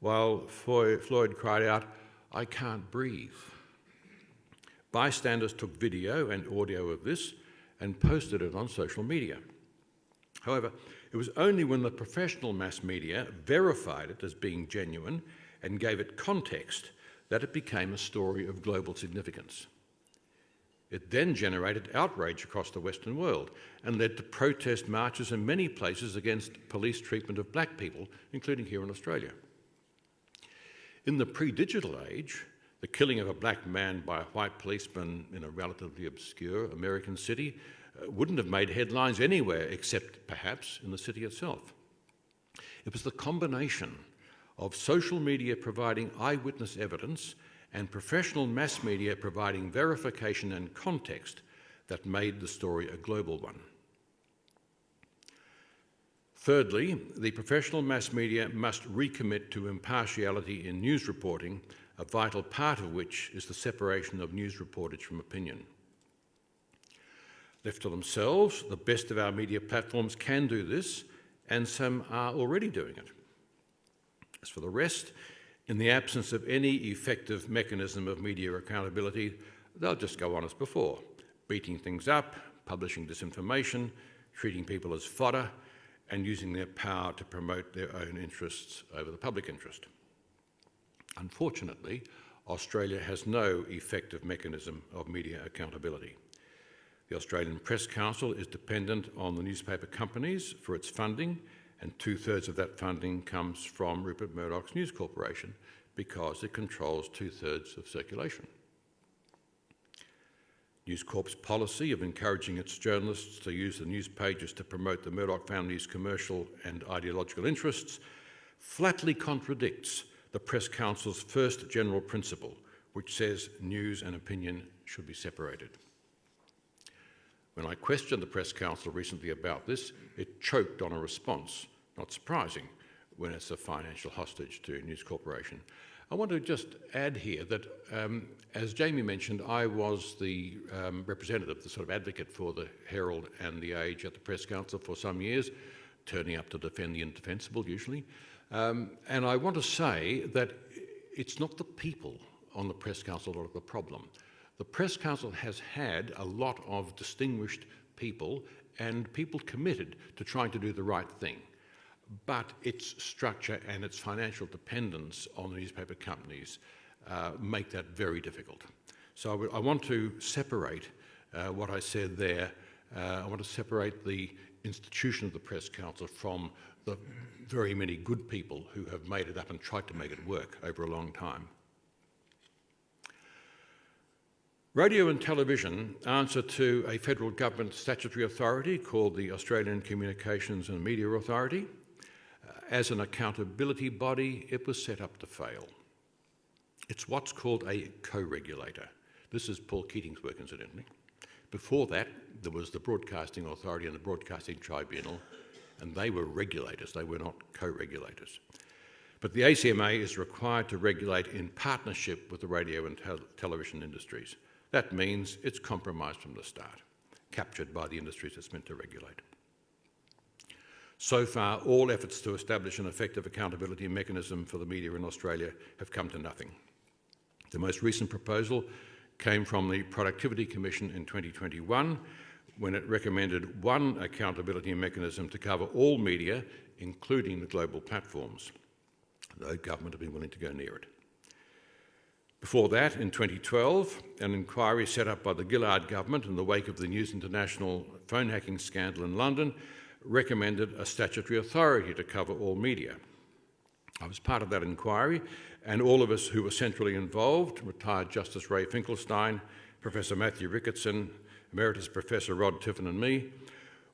while Floyd cried out, "I can't breathe." Bystanders took video and audio of this and posted it on social media. However, it was only when the professional mass media verified it as being genuine and gave it context that it became a story of global significance. It then generated outrage across the Western world and led to protest marches in many places against police treatment of black people, including here in Australia. In the pre-digital age, the killing of a black man by a white policeman in a relatively obscure American city wouldn't have made headlines anywhere except perhaps in the city itself. It was the combination of social media providing eyewitness evidence and professional mass media providing verification and context that made the story a global one. Thirdly, the professional mass media must recommit to impartiality in news reporting, a vital part of which is the separation of news reportage from opinion. Left to themselves, the best of our media platforms can do this, and some are already doing it. As for the rest, in the absence of any effective mechanism of media accountability, they'll just go on as before, beating things up, publishing disinformation, treating people as fodder, and using their power to promote their own interests over the public interest. Unfortunately, Australia has no effective mechanism of media accountability. The Australian Press Council is dependent on the newspaper companies for its funding, and 2/3 of that funding comes from Rupert Murdoch's News Corporation because it controls 2/3 of circulation. News Corp's policy of encouraging its journalists to use the news pages to promote the Murdoch family's commercial and ideological interests flatly contradicts the Press Council's first general principle, which says news and opinion should be separated. When I questioned the Press Council recently about this, it choked on a response. Not surprising when it's a financial hostage to News Corporation. I want to just add here that, as Jamie mentioned, I was the representative, the sort of advocate for the Herald and the Age at the Press Council for some years, turning up to defend the indefensible usually. And I want to say that it's not the people on the Press Council that are the problem. The Press Council has had a lot of distinguished people and people committed to trying to do the right thing. But its structure and its financial dependence on the newspaper companies make that very difficult. So I want to separate what I said there. I want to separate the institution of the Press Council from the very many good people who have made it up and tried to make it work over a long time. Radio and television answer to a federal government statutory authority called the Australian Communications and Media Authority. As an accountability body, it was set up to fail. It's what's called a co-regulator. This is Paul Keating's work, incidentally. Before that, there was the Broadcasting Authority and the Broadcasting Tribunal, and they were regulators, they were not co-regulators. But the ACMA is required to regulate in partnership with the radio and television industries. That means it's compromised from the start, captured by the industries it's meant to regulate. So far, all efforts to establish an effective accountability mechanism for the media in Australia have come to nothing. The most recent proposal came from the Productivity Commission in 2021, when it recommended one accountability mechanism to cover all media, including the global platforms. No government have been willing to go near it. Before that, in 2012, an inquiry set up by the Gillard government in the wake of the News International phone hacking scandal in London recommended a statutory authority to cover all media. I was part of that inquiry, and all of us who were centrally involved, retired Justice Ray Finkelstein, Professor Matthew Ricketson, Emeritus Professor Rod Tiffin and me,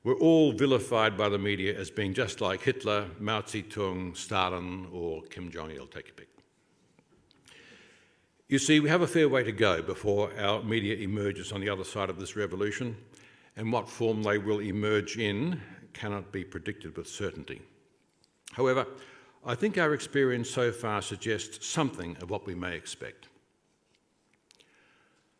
were all vilified by the media as being just like Hitler, Mao Zedong, Stalin or Kim Jong-il, take your pick. You see, we have a fair way to go before our media emerges on the other side of this revolution, and what form they will emerge in cannot be predicted with certainty. However, I think our experience so far suggests something of what we may expect.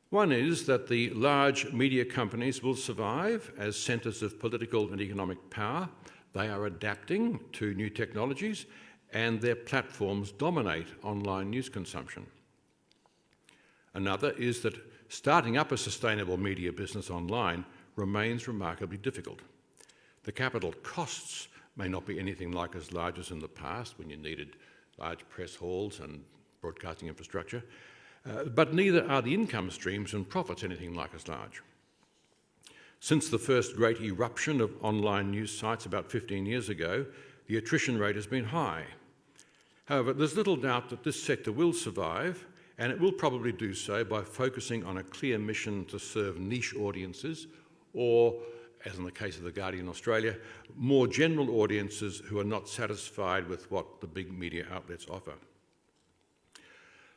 One is that the large media companies will survive as centres of political and economic power. They are adapting to new technologies and their platforms dominate online news consumption. Another is that starting up a sustainable media business online remains remarkably difficult. The capital costs may not be anything like as large as in the past when you needed large press halls and broadcasting infrastructure, but neither are the income streams and profits anything like as large. Since the first great eruption of online news sites about 15 years ago, the attrition rate has been high. However, there's little doubt that this sector will survive, and it will probably do so by focusing on a clear mission to serve niche audiences, or, as in the case of The Guardian Australia, more general audiences who are not satisfied with what the big media outlets offer.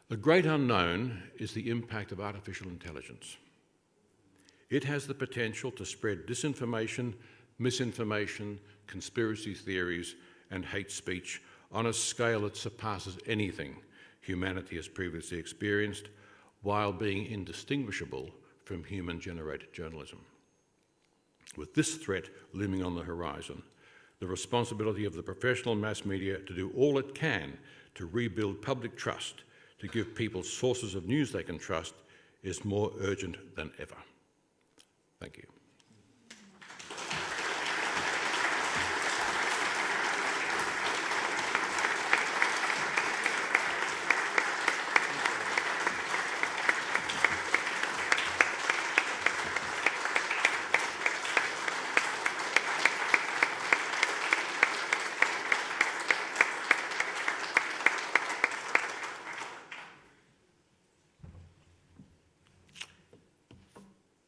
The great unknown is the impact of artificial intelligence. It has the potential to spread disinformation, misinformation, conspiracy theories, and hate speech on a scale that surpasses anything humanity has previously experienced, while being indistinguishable from human-generated journalism. With this threat looming on the horizon, the responsibility of the professional mass media to do all it can to rebuild public trust, to give people sources of news they can trust, is more urgent than ever. Thank you.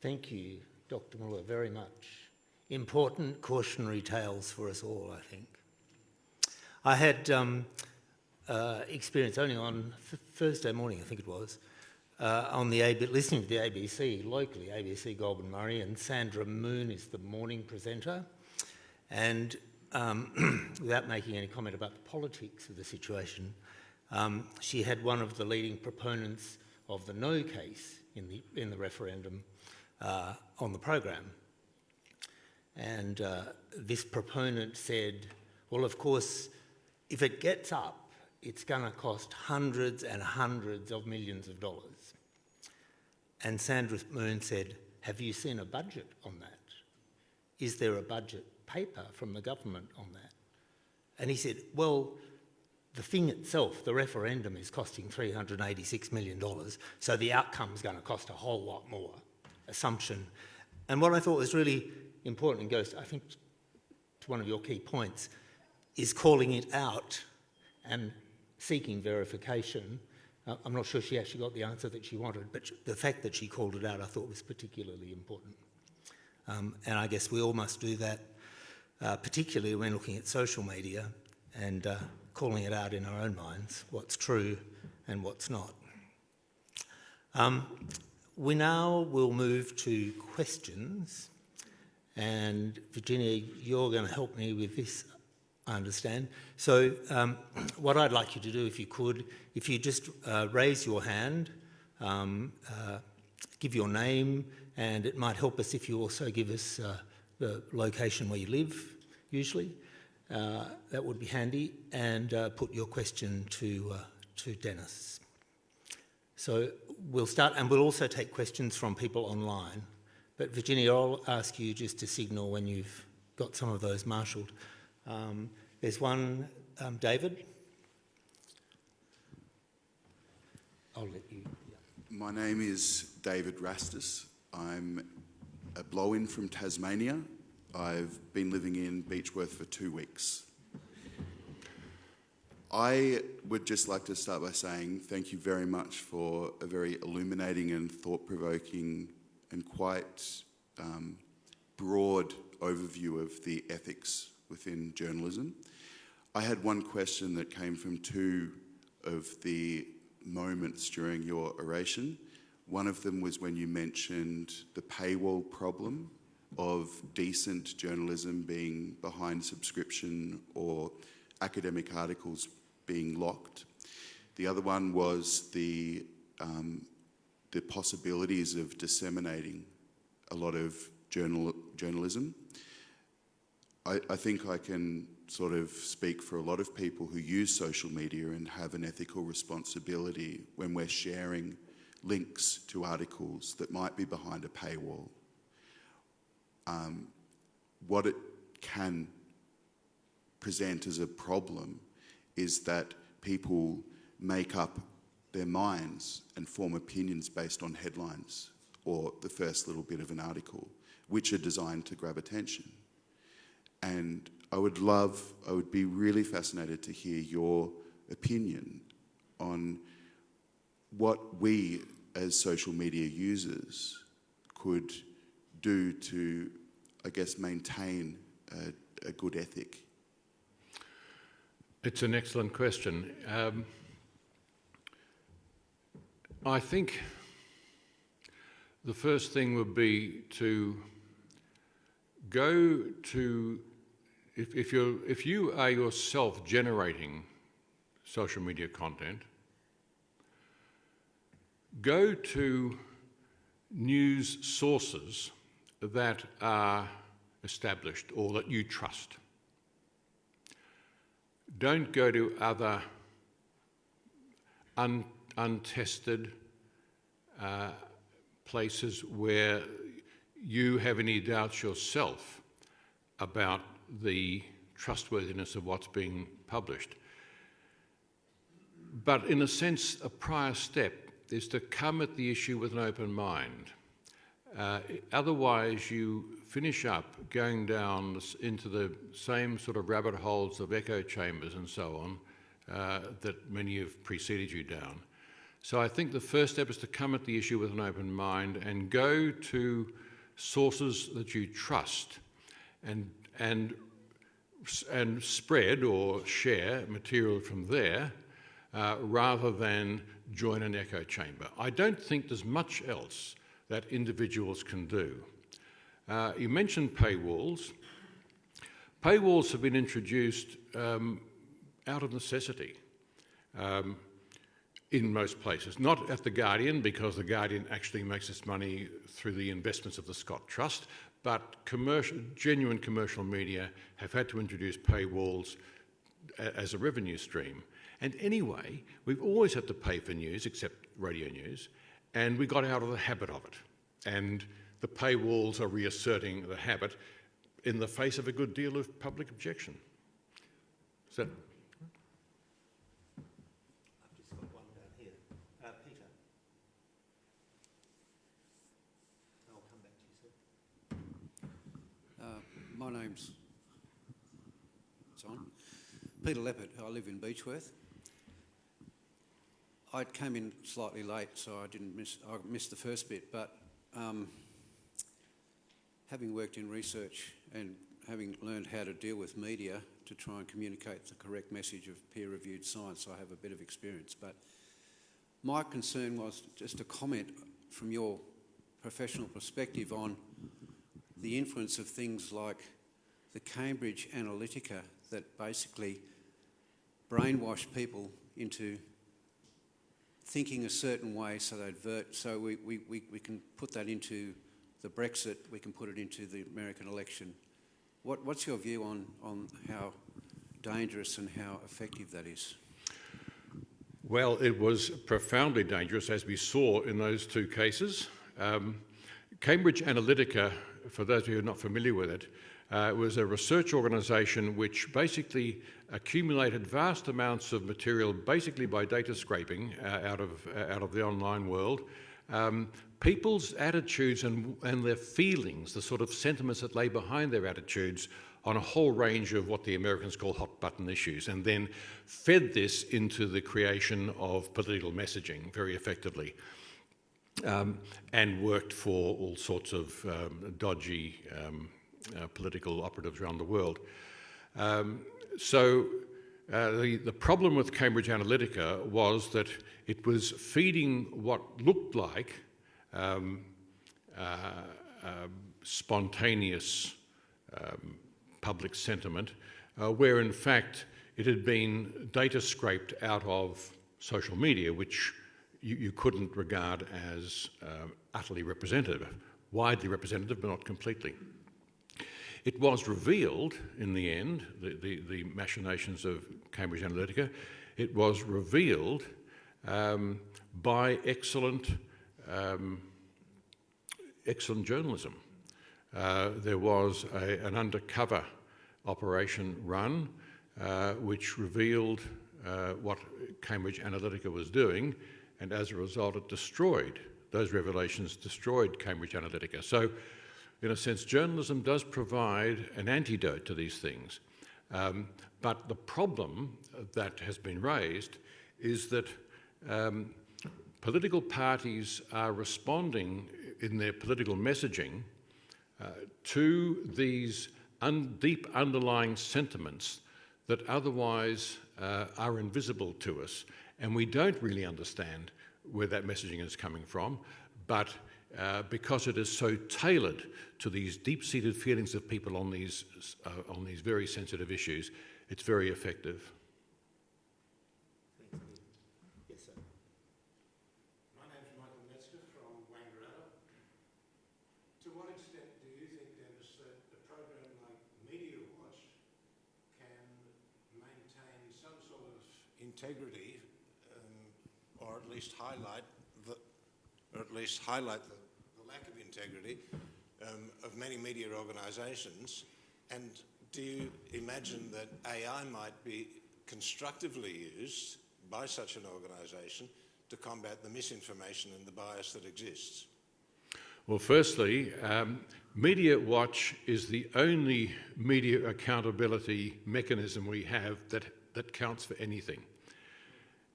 Thank you, Dr Muller, very much. Important cautionary tales for us all, I think. I had experience only on Thursday morning, I think it was, on listening to the ABC, locally, ABC Goulburn Murray, and Sandra Moon is the morning presenter. And without making any comment about the politics of the situation, she had one of the leading proponents of the no case in the referendum on the program. And this proponent said, well, of course, if it gets up, it's going to cost hundreds and hundreds of millions of dollars. And Sandra Moon said, have you seen a budget on that? Is there a budget paper from the government on that? And he said, well, the thing itself, the referendum, is costing $386 million, so the outcome's going to cost a whole lot more. Assumption. And what I thought was really important, and goes, I think, to one of your key points, is calling it out and seeking verification. I'm not sure she actually got the answer that she wanted, but the fact that she called it out I thought was particularly important. And I guess we all must do that, particularly when looking at social media and calling it out in our own minds, what's true and what's not. We now will move to questions, And Virginia, you're going to help me with this, I understand. So what I'd like you to do, if you could, if you just raise your hand, give your name, and it might help us if you also give us the location where you live, usually. That would be handy, and put your question to Denis. So we'll start, and we'll also take questions from people online. But Virginia, I'll ask you just to signal when you've got some of those marshalled. There's one, David. I'll let you. My name is David Rastus. I'm a blow-in from Tasmania. I've been living in Beechworth for 2 weeks. I would just like to start by saying thank you very much for a very illuminating and thought-provoking and quite broad overview of the ethics within journalism. I had one question that came from two of the moments during your oration. One of them was when you mentioned the paywall problem of decent journalism being behind subscription or academic articles being locked. The other one was the possibilities of disseminating a lot of journalism. I think I can sort of speak for a lot of people who use social media and have an ethical responsibility when we're sharing links to articles that might be behind a paywall. What it can present as a problem is that people make up their minds and form opinions based on headlines or the first little bit of an article, which are designed to grab attention. And I would be really fascinated to hear your opinion on what we as social media users could do to, I guess, maintain a good ethic. It's an excellent question. I think the first thing would be to go to, if you are yourself generating social media content, go to news sources that are established or that you trust. Don't go to other untested places where you have any doubts yourself about the trustworthiness of what's being published. But in a sense, a prior step is to come at the issue with an open mind. Otherwise, you finish up going down into the same sort of rabbit holes of echo chambers and so on that many have preceded you down. So I think the first step is to come at the issue with an open mind and go to sources that you trust and spread or share material from there rather than join an echo chamber. I don't think there's much else that individuals can do. You mentioned paywalls. Paywalls have been introduced out of necessity in most places. Not at The Guardian, because The Guardian actually makes its money through the investments of the Scott Trust, but genuine commercial media have had to introduce paywalls as a revenue stream. And anyway, we've always had to pay for news, except radio news, and we got out of the habit of it. And the paywalls are reasserting the habit in the face of a good deal of public objection. Is that... I've just got one down here. Peter. I'll come back to you, sir. My name's Peter Leppert. I live in Beechworth. I came in slightly late, so I missed the first bit, but having worked in research and having learned how to deal with media to try and communicate the correct message of peer-reviewed science, I have a bit of experience. But my concern was just a comment from your professional perspective on the influence of things like the Cambridge Analytica that basically brainwash people into thinking a certain way so they'd vote. So we can put that into the Brexit, we can put it into the American election. What's your view on how dangerous and how effective that is? Well, it was profoundly dangerous, as we saw in those two cases. Cambridge Analytica, for those of you who are not familiar with it, was a research organisation which basically accumulated vast amounts of material, basically by data scraping out of the online world. People's attitudes and their feelings, the sort of sentiments that lay behind their attitudes on a whole range of what the Americans call hot button issues, and then fed this into the creation of political messaging very effectively, and worked for all sorts of dodgy political operatives around the world. So the problem with Cambridge Analytica was that it was feeding what looked like spontaneous public sentiment, where in fact it had been data scraped out of social media, which you couldn't regard as utterly representative, widely representative, but not completely. It was revealed in the end, the machinations of Cambridge Analytica, it was revealed by excellent journalism. There was an undercover operation run which revealed what Cambridge Analytica was doing, and as a result it destroyed, those revelations destroyed Cambridge Analytica. So in a sense, journalism does provide an antidote to these things. But the problem that has been raised is that political parties are responding in their political messaging to these deep underlying sentiments that otherwise are invisible to us, and we don't really understand where that messaging is coming from, but because it is so tailored to these deep-seated feelings of people on these very sensitive issues, it's very effective. Yes, sir. My name is Michael Metzger from Wangaratta. To what extent do you think, Denis, that a program like Media Watch can maintain some sort of integrity, or at least highlight the lack of integrity of many media organisations? And do you imagine that AI might be constructively used by such an organisation to combat the misinformation and the bias that exists? Well, firstly, Media Watch is the only media accountability mechanism we have that counts for anything.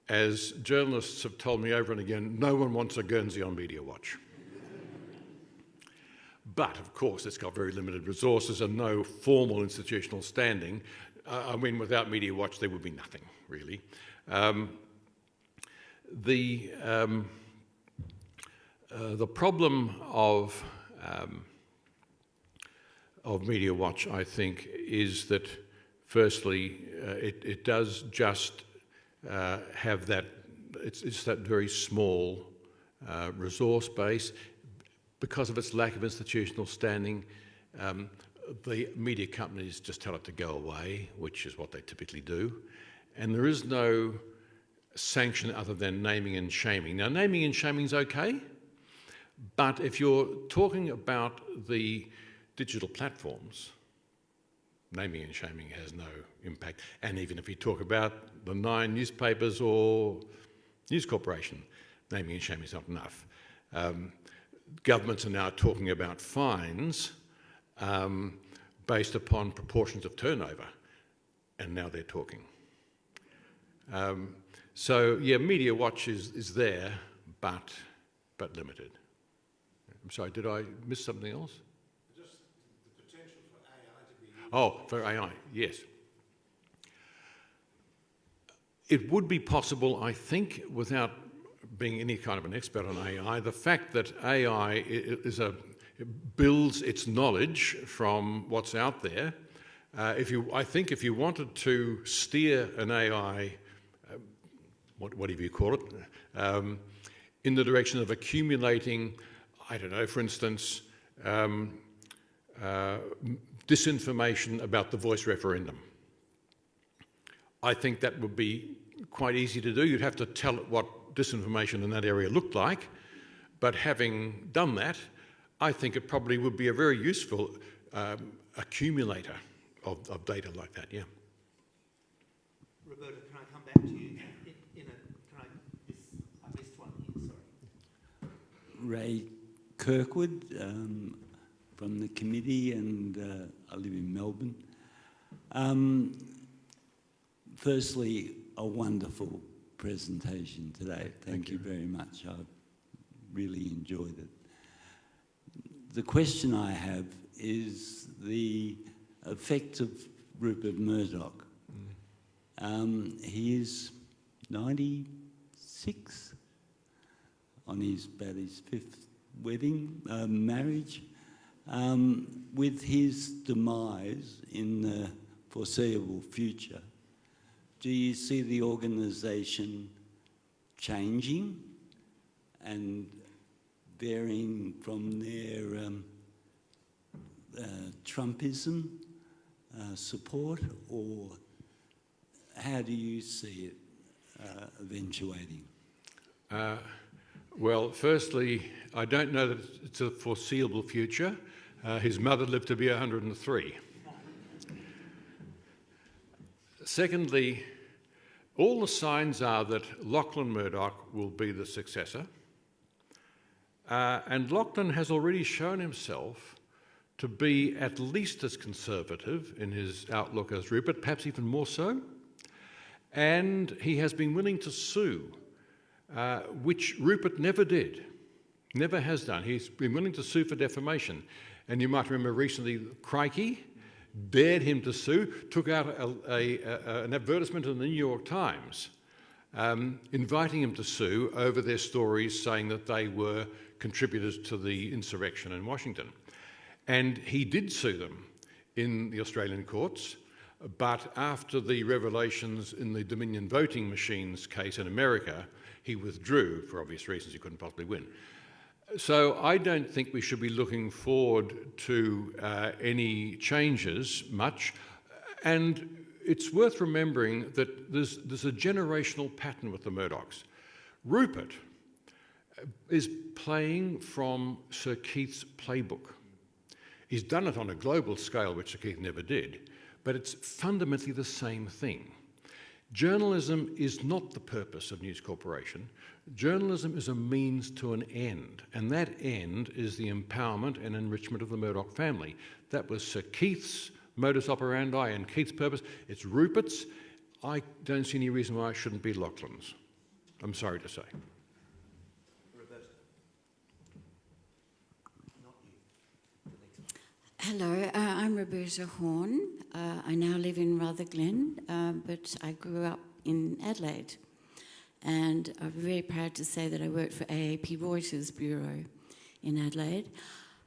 As journalists have told me over and again, no one wants a Guernsey on Media Watch. But, of course, it's got very limited resources and no formal institutional standing. I mean, without Media Watch, there would be nothing, really. The problem of Media Watch, I think, is that, firstly, it does just have that, it's that very small resource base. Because of its lack of institutional standing, the media companies just tell it to go away, which is what they typically do. And there is no sanction other than naming and shaming. Now, naming and shaming is okay, but if you're talking about the digital platforms, naming and shaming has no impact. And even if you talk about the 9 newspapers or News Corporation, naming and shaming is not enough. Governments are now talking about fines based upon proportions of turnover, and now they're talking. So, yeah, Media Watch is there, but limited. I'm sorry, did I miss something else? Just the potential for AI to be used. Oh, for AI, yes. It would be possible, I think, without being any kind of an expert on AI, the fact that AI is builds its knowledge from what's out there. I think if you wanted to steer an AI, whatever you call it, in the direction of accumulating, I don't know, for instance, disinformation about the voice referendum, I think that would be quite easy to do. You'd have to tell it what disinformation in that area looked like, but having done that, I think it probably would be a very useful accumulator of data like that, yeah. Roberta, can I come back to you? I missed one here, sorry. Ray Kirkwood from the committee, and I live in Melbourne. Firstly, a wonderful presentation today. Thank you very much. I really enjoyed it. The question I have is the effect of Rupert Murdoch. He is 96 on about his fifth marriage. With his demise in the foreseeable future, do you see the organisation changing and varying from their Trumpism support, or how do you see it eventuating? Well, firstly, I don't know that it's a foreseeable future. His mother lived to be 103. Secondly, all the signs are that Lachlan Murdoch will be the successor. And Lachlan has already shown himself to be at least as conservative in his outlook as Rupert, perhaps even more so. And he has been willing to sue, which Rupert never did, never has done. He's been willing to sue for defamation. And you might remember recently, Crikey dared him to sue, took out an advertisement in the New York Times inviting him to sue over their stories saying that they were contributors to the insurrection in Washington. And he did sue them in the Australian courts, but after the revelations in the Dominion voting machines case in America, he withdrew for obvious reasons. He couldn't possibly win. So I don't think we should be looking forward to any changes much. And it's worth remembering that there's a generational pattern with the Murdochs. Rupert is playing from Sir Keith's playbook. He's done it on a global scale, which Sir Keith never did, but it's fundamentally the same thing. Journalism is not the purpose of News Corporation. Journalism is a means to an end, and that end is the empowerment and enrichment of the Murdoch family. That was Sir Keith's modus operandi and Keith's purpose. It's Rupert's. I don't see any reason why it shouldn't be Lachlan's. I'm sorry to say. Hello, I'm Roberta Horn. I now live in Rutherglen, but I grew up in Adelaide. And I'm very proud to say that I worked for AAP Reuters Bureau in Adelaide.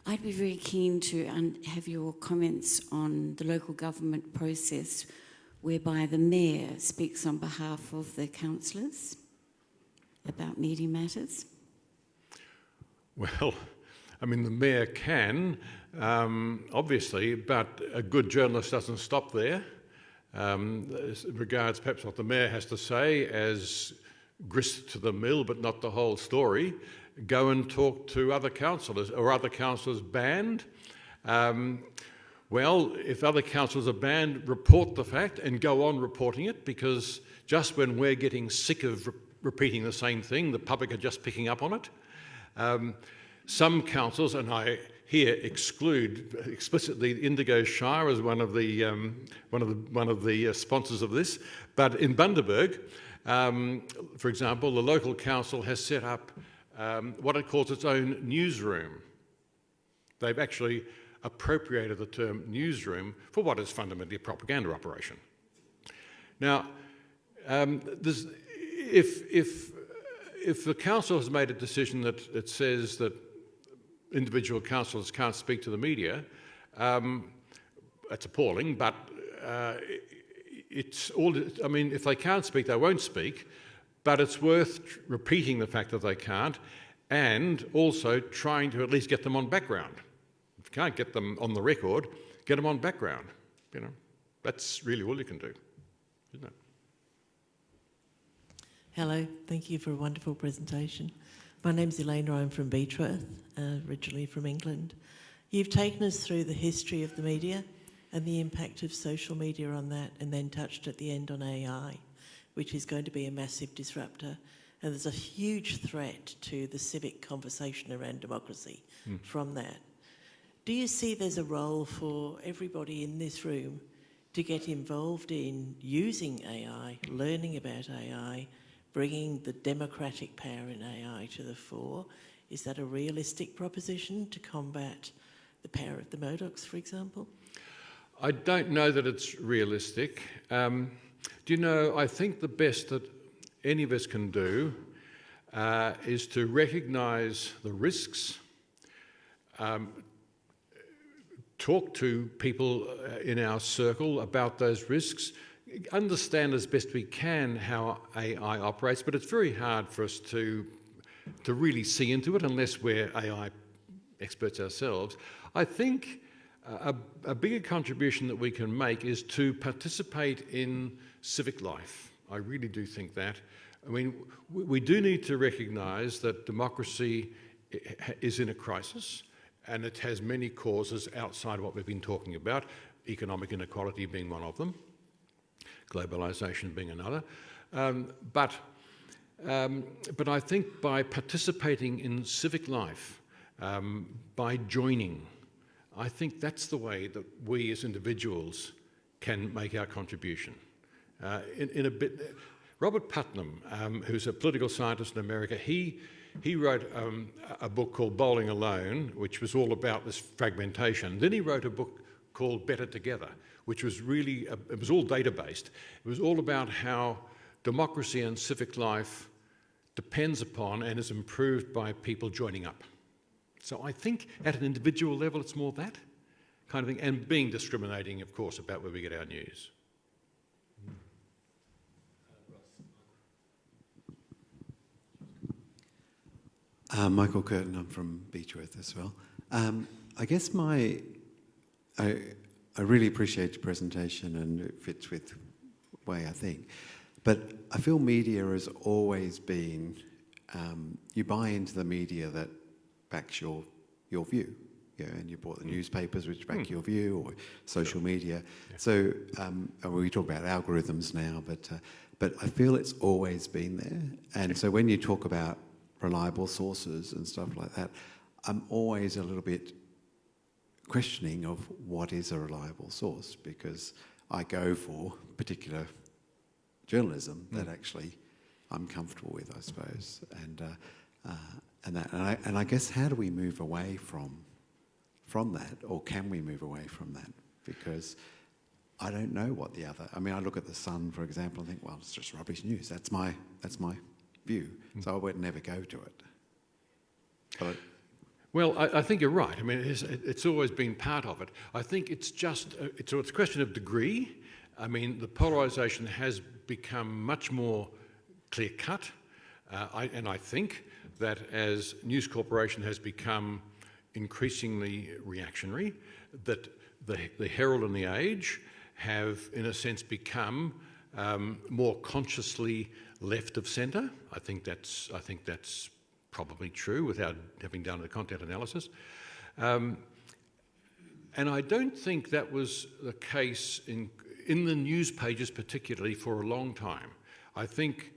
I'd be very keen to have your comments on the local government process whereby the Mayor speaks on behalf of the councillors about media matters. Well, I mean, the Mayor can, obviously, but a good journalist doesn't stop there. Regards perhaps what the Mayor has to say as grist to the mill, but not the whole story. Go and talk to other councillors, or other councillors banned. Well, if other councillors are banned, report the fact and go on reporting it, because just when we're getting sick of repeating the same thing, the public are just picking up on it. Some councils, and I here exclude explicitly Indigo Shire as one of the sponsors of this, but in Bundaberg, for example, the local council has set up what it calls its own newsroom. They've actually appropriated the term newsroom for what is fundamentally a propaganda operation. Now, if the council has made a decision that it says that individual councillors can't speak to the media, that's appalling, but it's all, I mean, if they can't speak, they won't speak, but it's worth repeating the fact that they can't, and also trying to at least get them on background. If you can't get them on the record, get them on background. You know, that's really all you can do, isn't it? Hello, thank you for a wonderful presentation. My name's Elena, I'm from Beechworth, originally from England. You've taken us through the history of the media and the impact of social media on that, and then touched at the end on AI, which is going to be a massive disruptor. And there's a huge threat to the civic conversation around democracy from that. Do you see there's a role for everybody in this room to get involved in using AI, learning about AI, bringing the democratic power in AI to the fore? Is that a realistic proposition to combat the power of the Murdochs, for example? I don't know that it's realistic. Do you know, I think the best that any of us can do is to recognise the risks, talk to people in our circle about those risks, understand as best we can how AI operates, but it's very hard for us to really see into it unless we're AI experts ourselves. I think a bigger contribution that we can make is to participate in civic life. I really do think that. I mean, we do need to recognise that democracy is in a crisis, and it has many causes outside of what we've been talking about, economic inequality being one of them, globalisation being another. But I think by participating in civic life, by joining, I think that's the way that we as individuals can make our contribution. In a bit, Robert Putnam, who's a political scientist in America, he wrote a book called Bowling Alone, which was all about this fragmentation. Then he wrote a book called Better Together, which was really, it was all data-based. It was all about how democracy and civic life depends upon and is improved by people joining up. So I think at an individual level, it's more that kind of thing, and being discriminating, of course, about where we get our news. Michael Curtin, I'm from Beechworth as well. I guess I really appreciate your presentation, and it fits with the way I think. But I feel media has always been, you buy into the media that backs your view. Yeah, and you bought the newspapers which back your view, or social media. Yeah. So we talk about algorithms now, but I feel it's always been there. And so when you talk about reliable sources and stuff like that, I'm always a little bit questioning of what is a reliable source, because I go for particular journalism that actually I'm comfortable with, I suppose, and I guess, how do we move away from that, or can we move away from that? Because I don't know what the other. I mean, I look at the Sun, for example, and think, well, it's just rubbish news. That's my view. So I would never go to it. But well, I think you're right. I mean, it's always been part of it. I think it's just it's a question of degree. I mean, the polarisation has become much more clear-cut, and I think that as News Corporation has become increasingly reactionary, that the Herald and the Age have, in a sense, become more consciously left of centre. I think that's probably true without having done the content analysis. And I don't think that was the case in the news pages particularly for a long time. I think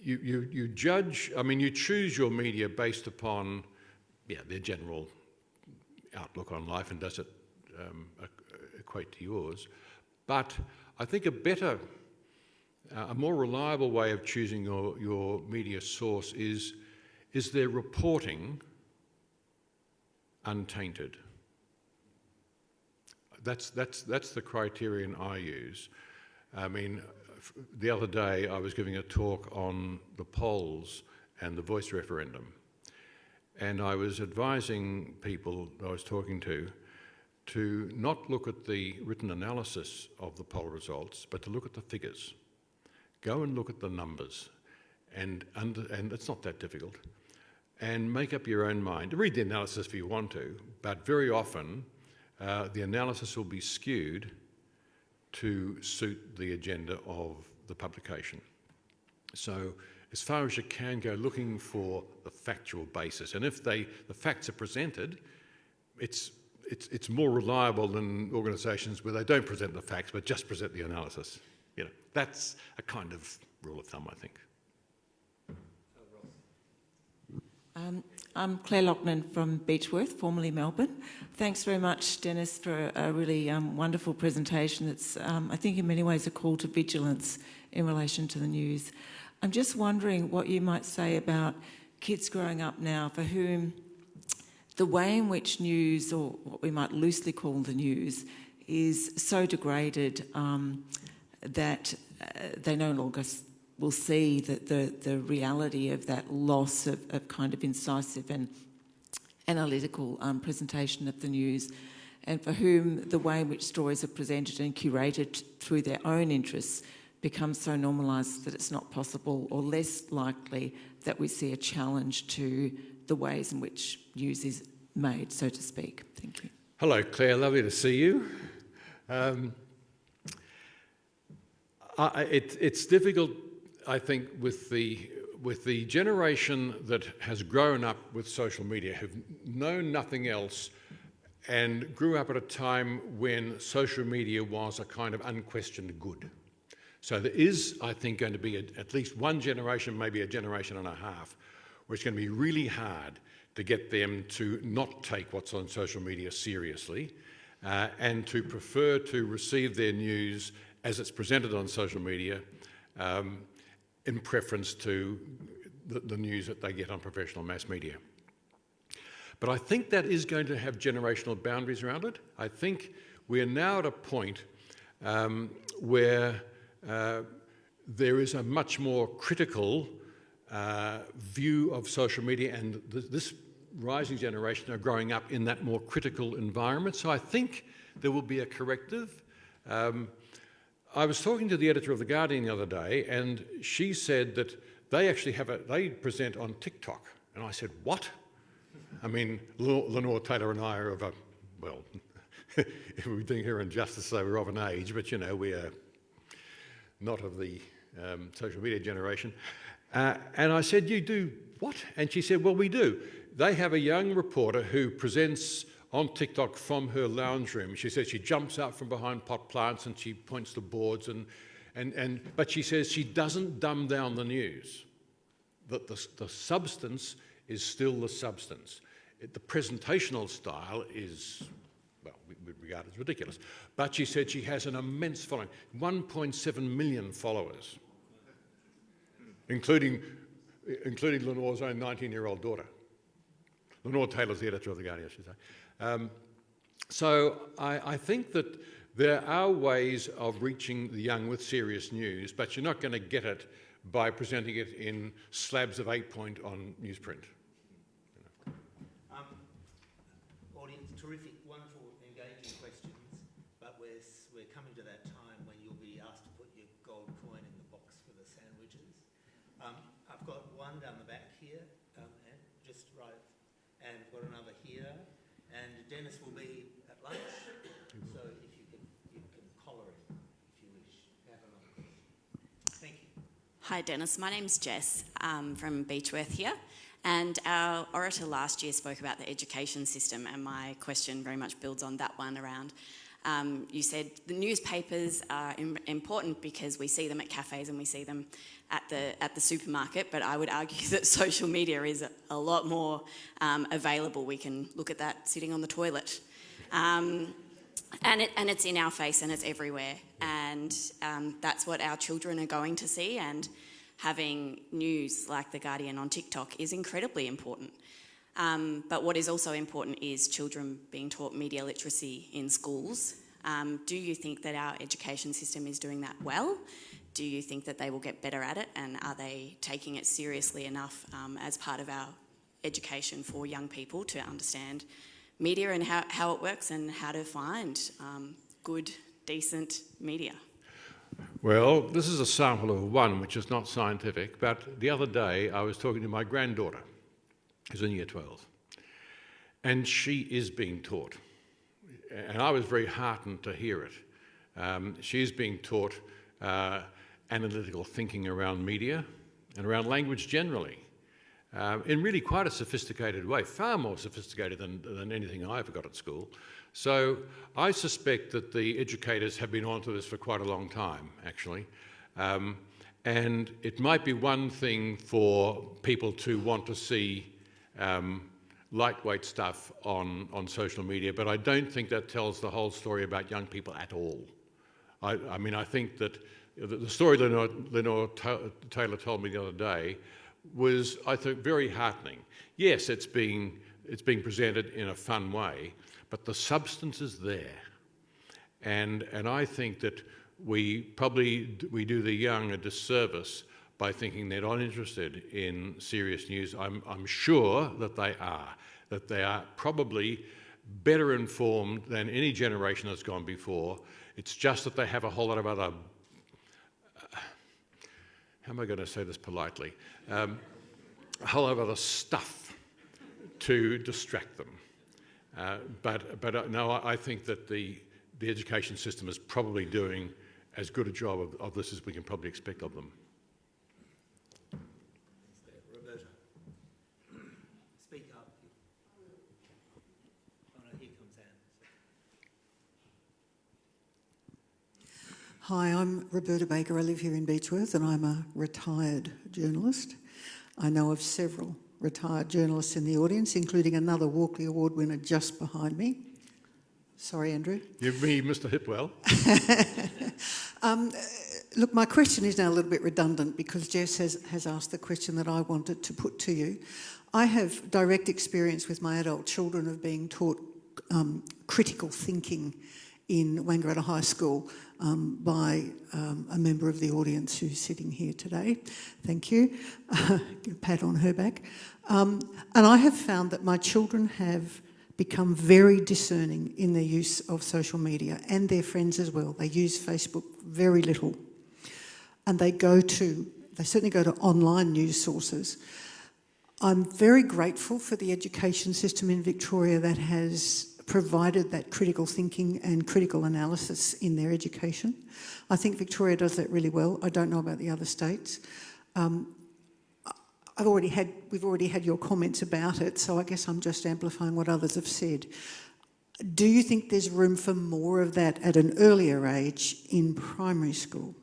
you judge, I mean, you choose your media based upon their general outlook on life, and does it equate to yours. But I think a more reliable way of choosing your media source is their reporting untainted? That's the criterion I use. I mean, the other day I was giving a talk on the polls and the voice referendum, And I was advising people I was talking to not look at the written analysis of the poll results, but to look at the figures. Go and look at the numbers, and it's not that difficult, and make up your own mind. Read the analysis if you want to, but very often the analysis will be skewed to suit the agenda of the publication. So as far as you can, go looking for the factual basis. And if the facts are presented, it's more reliable than organisations where they don't present the facts but just present the analysis. You know, that's a kind of rule of thumb, I think. I'm Claire Loughnane from Beechworth, formerly Melbourne. Thanks very much, Denis, for a really wonderful presentation. It's, I think, in many ways a call to vigilance in relation to the news. I'm just wondering what you might say about kids growing up now for whom the way in which news, or what we might loosely call the news, is so degraded that they no longer will see that the reality of that loss of kind of incisive and analytical presentation of the news, and for whom the way in which stories are presented and curated through their own interests becomes so normalised that it's not possible or less likely that we see a challenge to the ways in which news is made, so to speak. Thank you. Hello, Claire. Lovely to see you. It's difficult, I think, with the generation that has grown up with social media, who've known nothing else and grew up at a time when social media was a kind of unquestioned good. So there is, I think, going to be at least one generation, maybe a generation and a half, where it's going to be really hard to get them to not take what's on social media seriously and to prefer to receive their news as it's presented on social media in preference to the news that they get on professional mass media. But I think that is going to have generational boundaries around it. I think we're now at a point where there is a much more critical view of social media, and this rising generation are growing up in that more critical environment. So I think there will be a corrective. I was talking to the editor of The Guardian the other day, and she said that they actually they present on TikTok. And I said, what? I mean, Lenore Taylor and I are of a, well, if we're doing her injustice, so we're of an age, but, you know, we are not of the social media generation. And I said, you do what? And she said, well, we do. They have a young reporter who presents on TikTok from her lounge room. She says she jumps out from behind pot plants and she points to boards, but she says she doesn't dumb down the news, that the substance is still the substance. The presentational style is, well, we would regard as ridiculous. But she said she has an immense following, 1.7 million followers, including Lenore's own 19-year-old daughter. Lenore Taylor's the editor of The Guardian, I should say. So I think that there are ways of reaching the young with serious news, but you're not going to get it by presenting it in slabs of 8-point on newsprint. Audience, terrific, wonderful, engaging questions, but we're coming to that time when you'll be asked to put your gold coin in the box for the sandwiches. I've got one down the back here, and just right, and I've got another here, and Denis will be at lunch, so if you can collar him if you wish. Have another question. Thank you. Hi Denis, my name's Jess from Beechworth here, and our orator last year spoke about the education system, and my question very much builds on that one around, you said the newspapers are important because we see them at cafes and we see them at the supermarket, but I would argue that social media is a lot more available. We can look at that sitting on the toilet. And it's in our face and it's everywhere, and that's what our children are going to see, and having news like The Guardian on TikTok is incredibly important. But what is also important is children being taught media literacy in schools. Do you think that our education system is doing that well? Do you think that they will get better at it, and are they taking it seriously enough as part of our education for young people to understand media and how it works and how to find good, decent media? Well, this is a sample of one which is not scientific, but the other day I was talking to my granddaughter, who's in year 12, and she is being taught. And I was very heartened to hear it. She's being taught analytical thinking around media and around language generally, in really quite a sophisticated way, far more sophisticated than anything I ever got at school. So I suspect that the educators have been onto this for quite a long time, actually. And it might be one thing for people to want to see lightweight stuff on social media, but I don't think that tells the whole story about young people at all. I mean, I think that the story Lenore Taylor told me the other day was, I think, very heartening. Yes, it's being presented in a fun way, but the substance is there. And I think that we do the young a disservice by thinking they're not interested in serious news. I'm sure that they are probably better informed than any generation that's gone before. It's just that they have a whole lot of other, how am I going to say this politely? A whole lot of other stuff to distract them. But no, I think that the education system is probably doing as good a job of this as we can probably expect of them. Roberta, speak up. Oh no, here comes Anne. Hi, I'm Roberta Baker. I live here in Beechworth and I'm a retired journalist. I know of several retired journalists in the audience, including another Walkley Award winner just behind me. Sorry, Andrew. You mean Mr. Hipwell? Look, my question is now a little bit redundant because Jess has asked the question that I wanted to put to you. I have direct experience with my adult children of being taught critical thinking in Wangaratta High School by a member of the audience who's sitting here today. Thank you. A pat on her back. And I have found that my children have become very discerning in their use of social media, and their friends as well. They use Facebook very little. And they certainly go to online news sources. I'm very grateful for the education system in Victoria that has provided that critical thinking and critical analysis in their education. I think Victoria does that really well. I don't know about the other states. We've already had your comments about it, so I guess I'm just amplifying what others have said. Do you think there's room for more of that at an earlier age in primary school?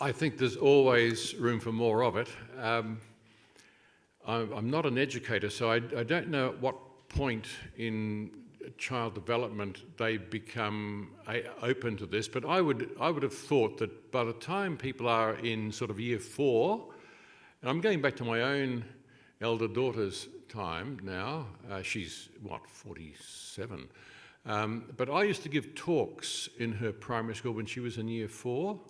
I think there's always room for more of it. I'm not an educator, so I don't know at what point in child development they become open to this, but I would have thought that by the time people are in sort of year 4, and I'm going back to my own elder daughter's time now, she's, 47? But I used to give talks in her primary school when she was in year 4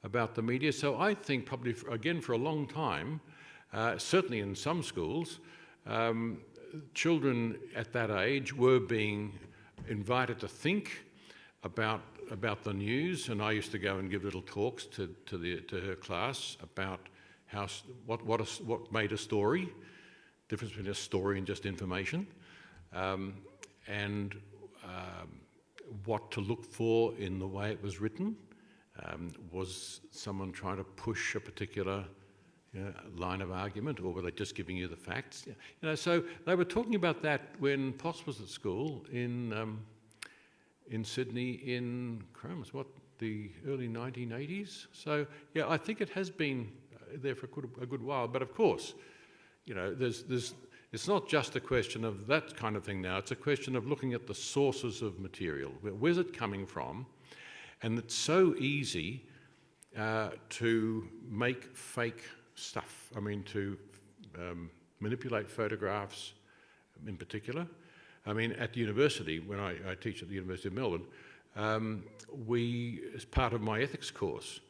about the media. So I think probably, again, for a long time, certainly in some schools, children at that age were being invited to think about the news, and I used to go and give little talks to her class about what made a story, difference between a story and just information, and what to look for in the way it was written. Was someone trying to push a particular line of argument, or were they just giving you the facts? So they were talking about that when Poss was at school in Sydney in the early 1980s. So yeah, I think it has been there for a good while. But of course, it's not just a question of that kind of thing now. It's a question of looking at the sources of material. Where's it coming from? And it's so easy to make fake stuff. I mean, to manipulate photographs in particular. I mean, at the university, when I teach at the University of Melbourne, as part of my ethics course,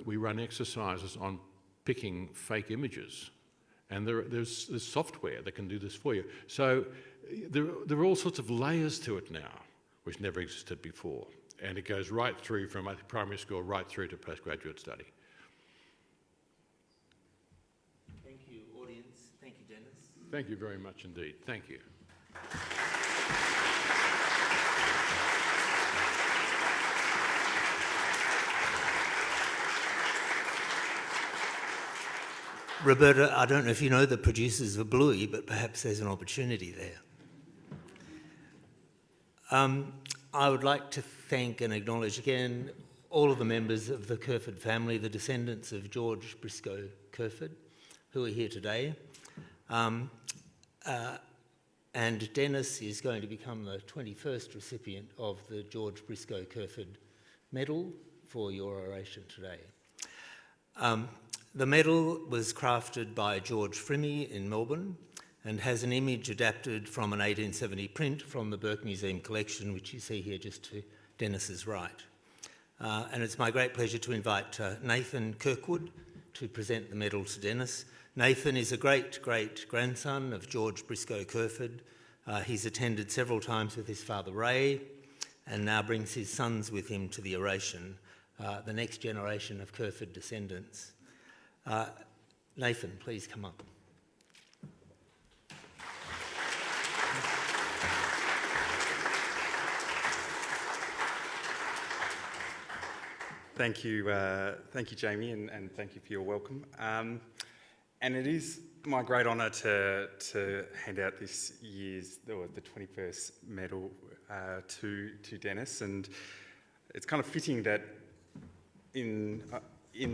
we run exercises on picking fake images And there's software that can do this for you. So there are all sorts of layers to it now, which never existed before. And it goes right through from primary school right through to postgraduate study. Thank you, audience. Thank you, Denis. Thank you very much indeed. Thank you. Roberta, I don't know if you know the producers of Bluey, but perhaps there's an opportunity there. I would like to thank and acknowledge again all of the members of the Kerferd family, the descendants of George Briscoe Kerferd, who are here today. And Denis is going to become the 21st recipient of the George Briscoe Kerferd Medal for your oration today. The medal was crafted by George Frimmy in Melbourne and has an image adapted from an 1870 print from the Burke Museum collection, which you see here just to Denis's right. And it's my great pleasure to invite Nathan Kirkwood to present the medal to Denis. Nathan is a great-great-grandson of George Briscoe Kerferd. He's attended several times with his father Ray and now brings his sons with him to the oration, the next generation of Kerferd descendants. Nathan, please come up. Thank you, Jamie, and thank you for your welcome. And it is my great honour to hand out this year's, or the 21st medal to Denis, and it's kind of fitting that in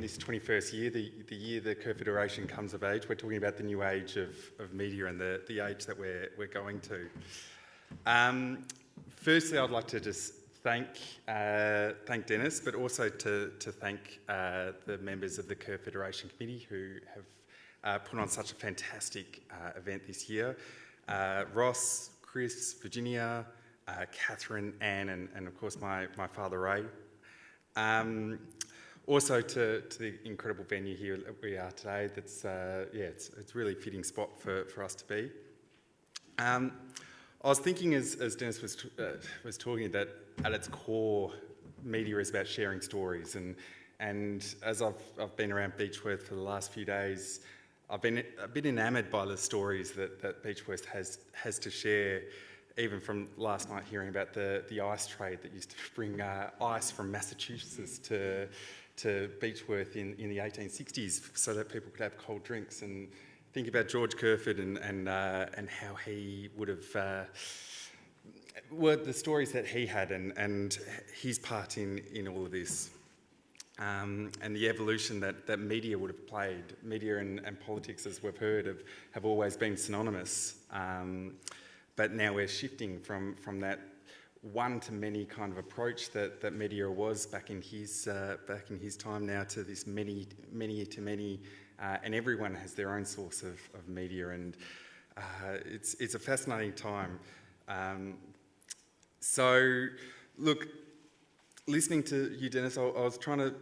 this 21st year, the year the Kerferd Oration comes of age, we're talking about the new age of media and the age that we're going to. Firstly, I'd like to just thank Denis, but also to thank the members of the Kerferd Oration Committee who have put on such a fantastic event this year. Ross, Chris, Virginia, Catherine, Anne, and of course my father Ray. Also to the incredible venue here that we are today. That's it's really a fitting spot for us to be. I was thinking as Denis was talking that at its core, media is about sharing stories, and as I've been around Beechworth for the last few days, I've been a bit enamoured by the stories that Beechworth has to share. Even from last night, hearing about the ice trade that used to bring ice from Massachusetts to Beechworth in the 1860s, so that people could have cold drinks. And think about George Kerferd and how he would have the stories that he had and his part in all of this, and the evolution that media would have played. Media and politics, as we've heard, have always been synonymous. But now we're shifting from that one-to-many kind of approach that media was back in his time now to this many-to-many, and everyone has their own source of media, and it's a fascinating time. So, look, listening to you, Denis, I was trying to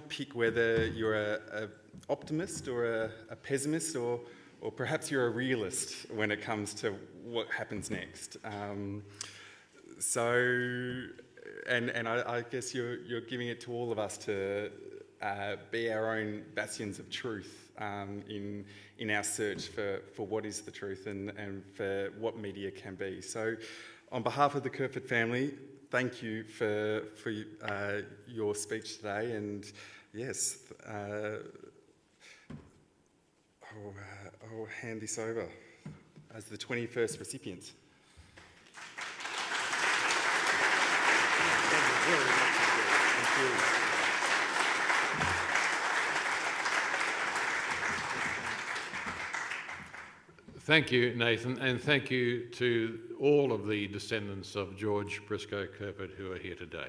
pick whether you're a optimist or a pessimist, or perhaps you're a realist when it comes to what happens next. I guess you're giving it to all of us to be our own bastions of truth in our search for what is the truth and for what media can be. So, on behalf of the Kerferd family, thank you for your speech today, and yes, I'll hand this over as the 21st recipient. Thank you. Thank you, Nathan, and thank you to all of the descendants of George Briscoe Kerferd who are here today.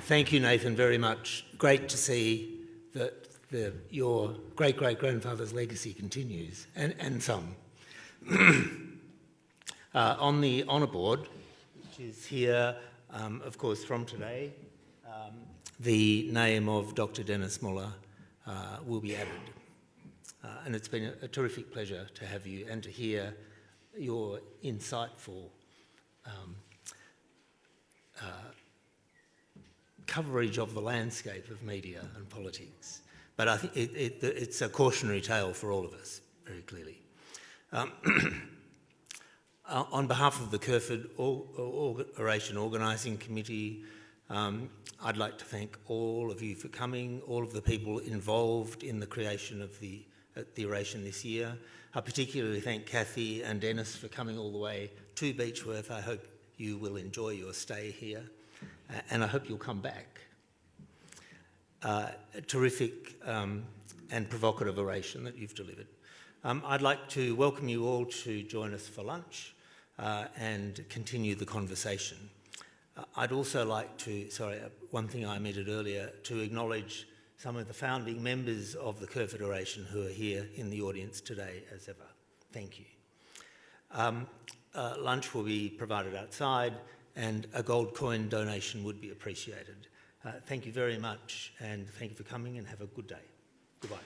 Thank you, Nathan, very much. Great to see that your great-great-grandfather's legacy continues, and some. On the honour board, which is here, Of course, from today, the name of Dr Denis Muller will be added. And it's been a terrific pleasure to have you and to hear your insightful coverage of the landscape of media and politics. But I think it's a cautionary tale for all of us, very clearly. On behalf of the Kerferd Oration Organising Committee, I'd like to thank all of you for coming, all of the people involved in the creation of the oration this year. I particularly thank Kathy and Denis for coming all the way to Beechworth. I hope you will enjoy your stay here, and I hope you'll come back. A terrific and provocative oration that you've delivered. I'd like to welcome you all to join us for lunch and continue the conversation. I'd also like to, one thing I omitted earlier, to acknowledge some of the founding members of the Kerferd Oration who are here in the audience today as ever. Thank you. Lunch will be provided outside and a gold coin donation would be appreciated. Thank you very much and thank you for coming and have a good day. Goodbye.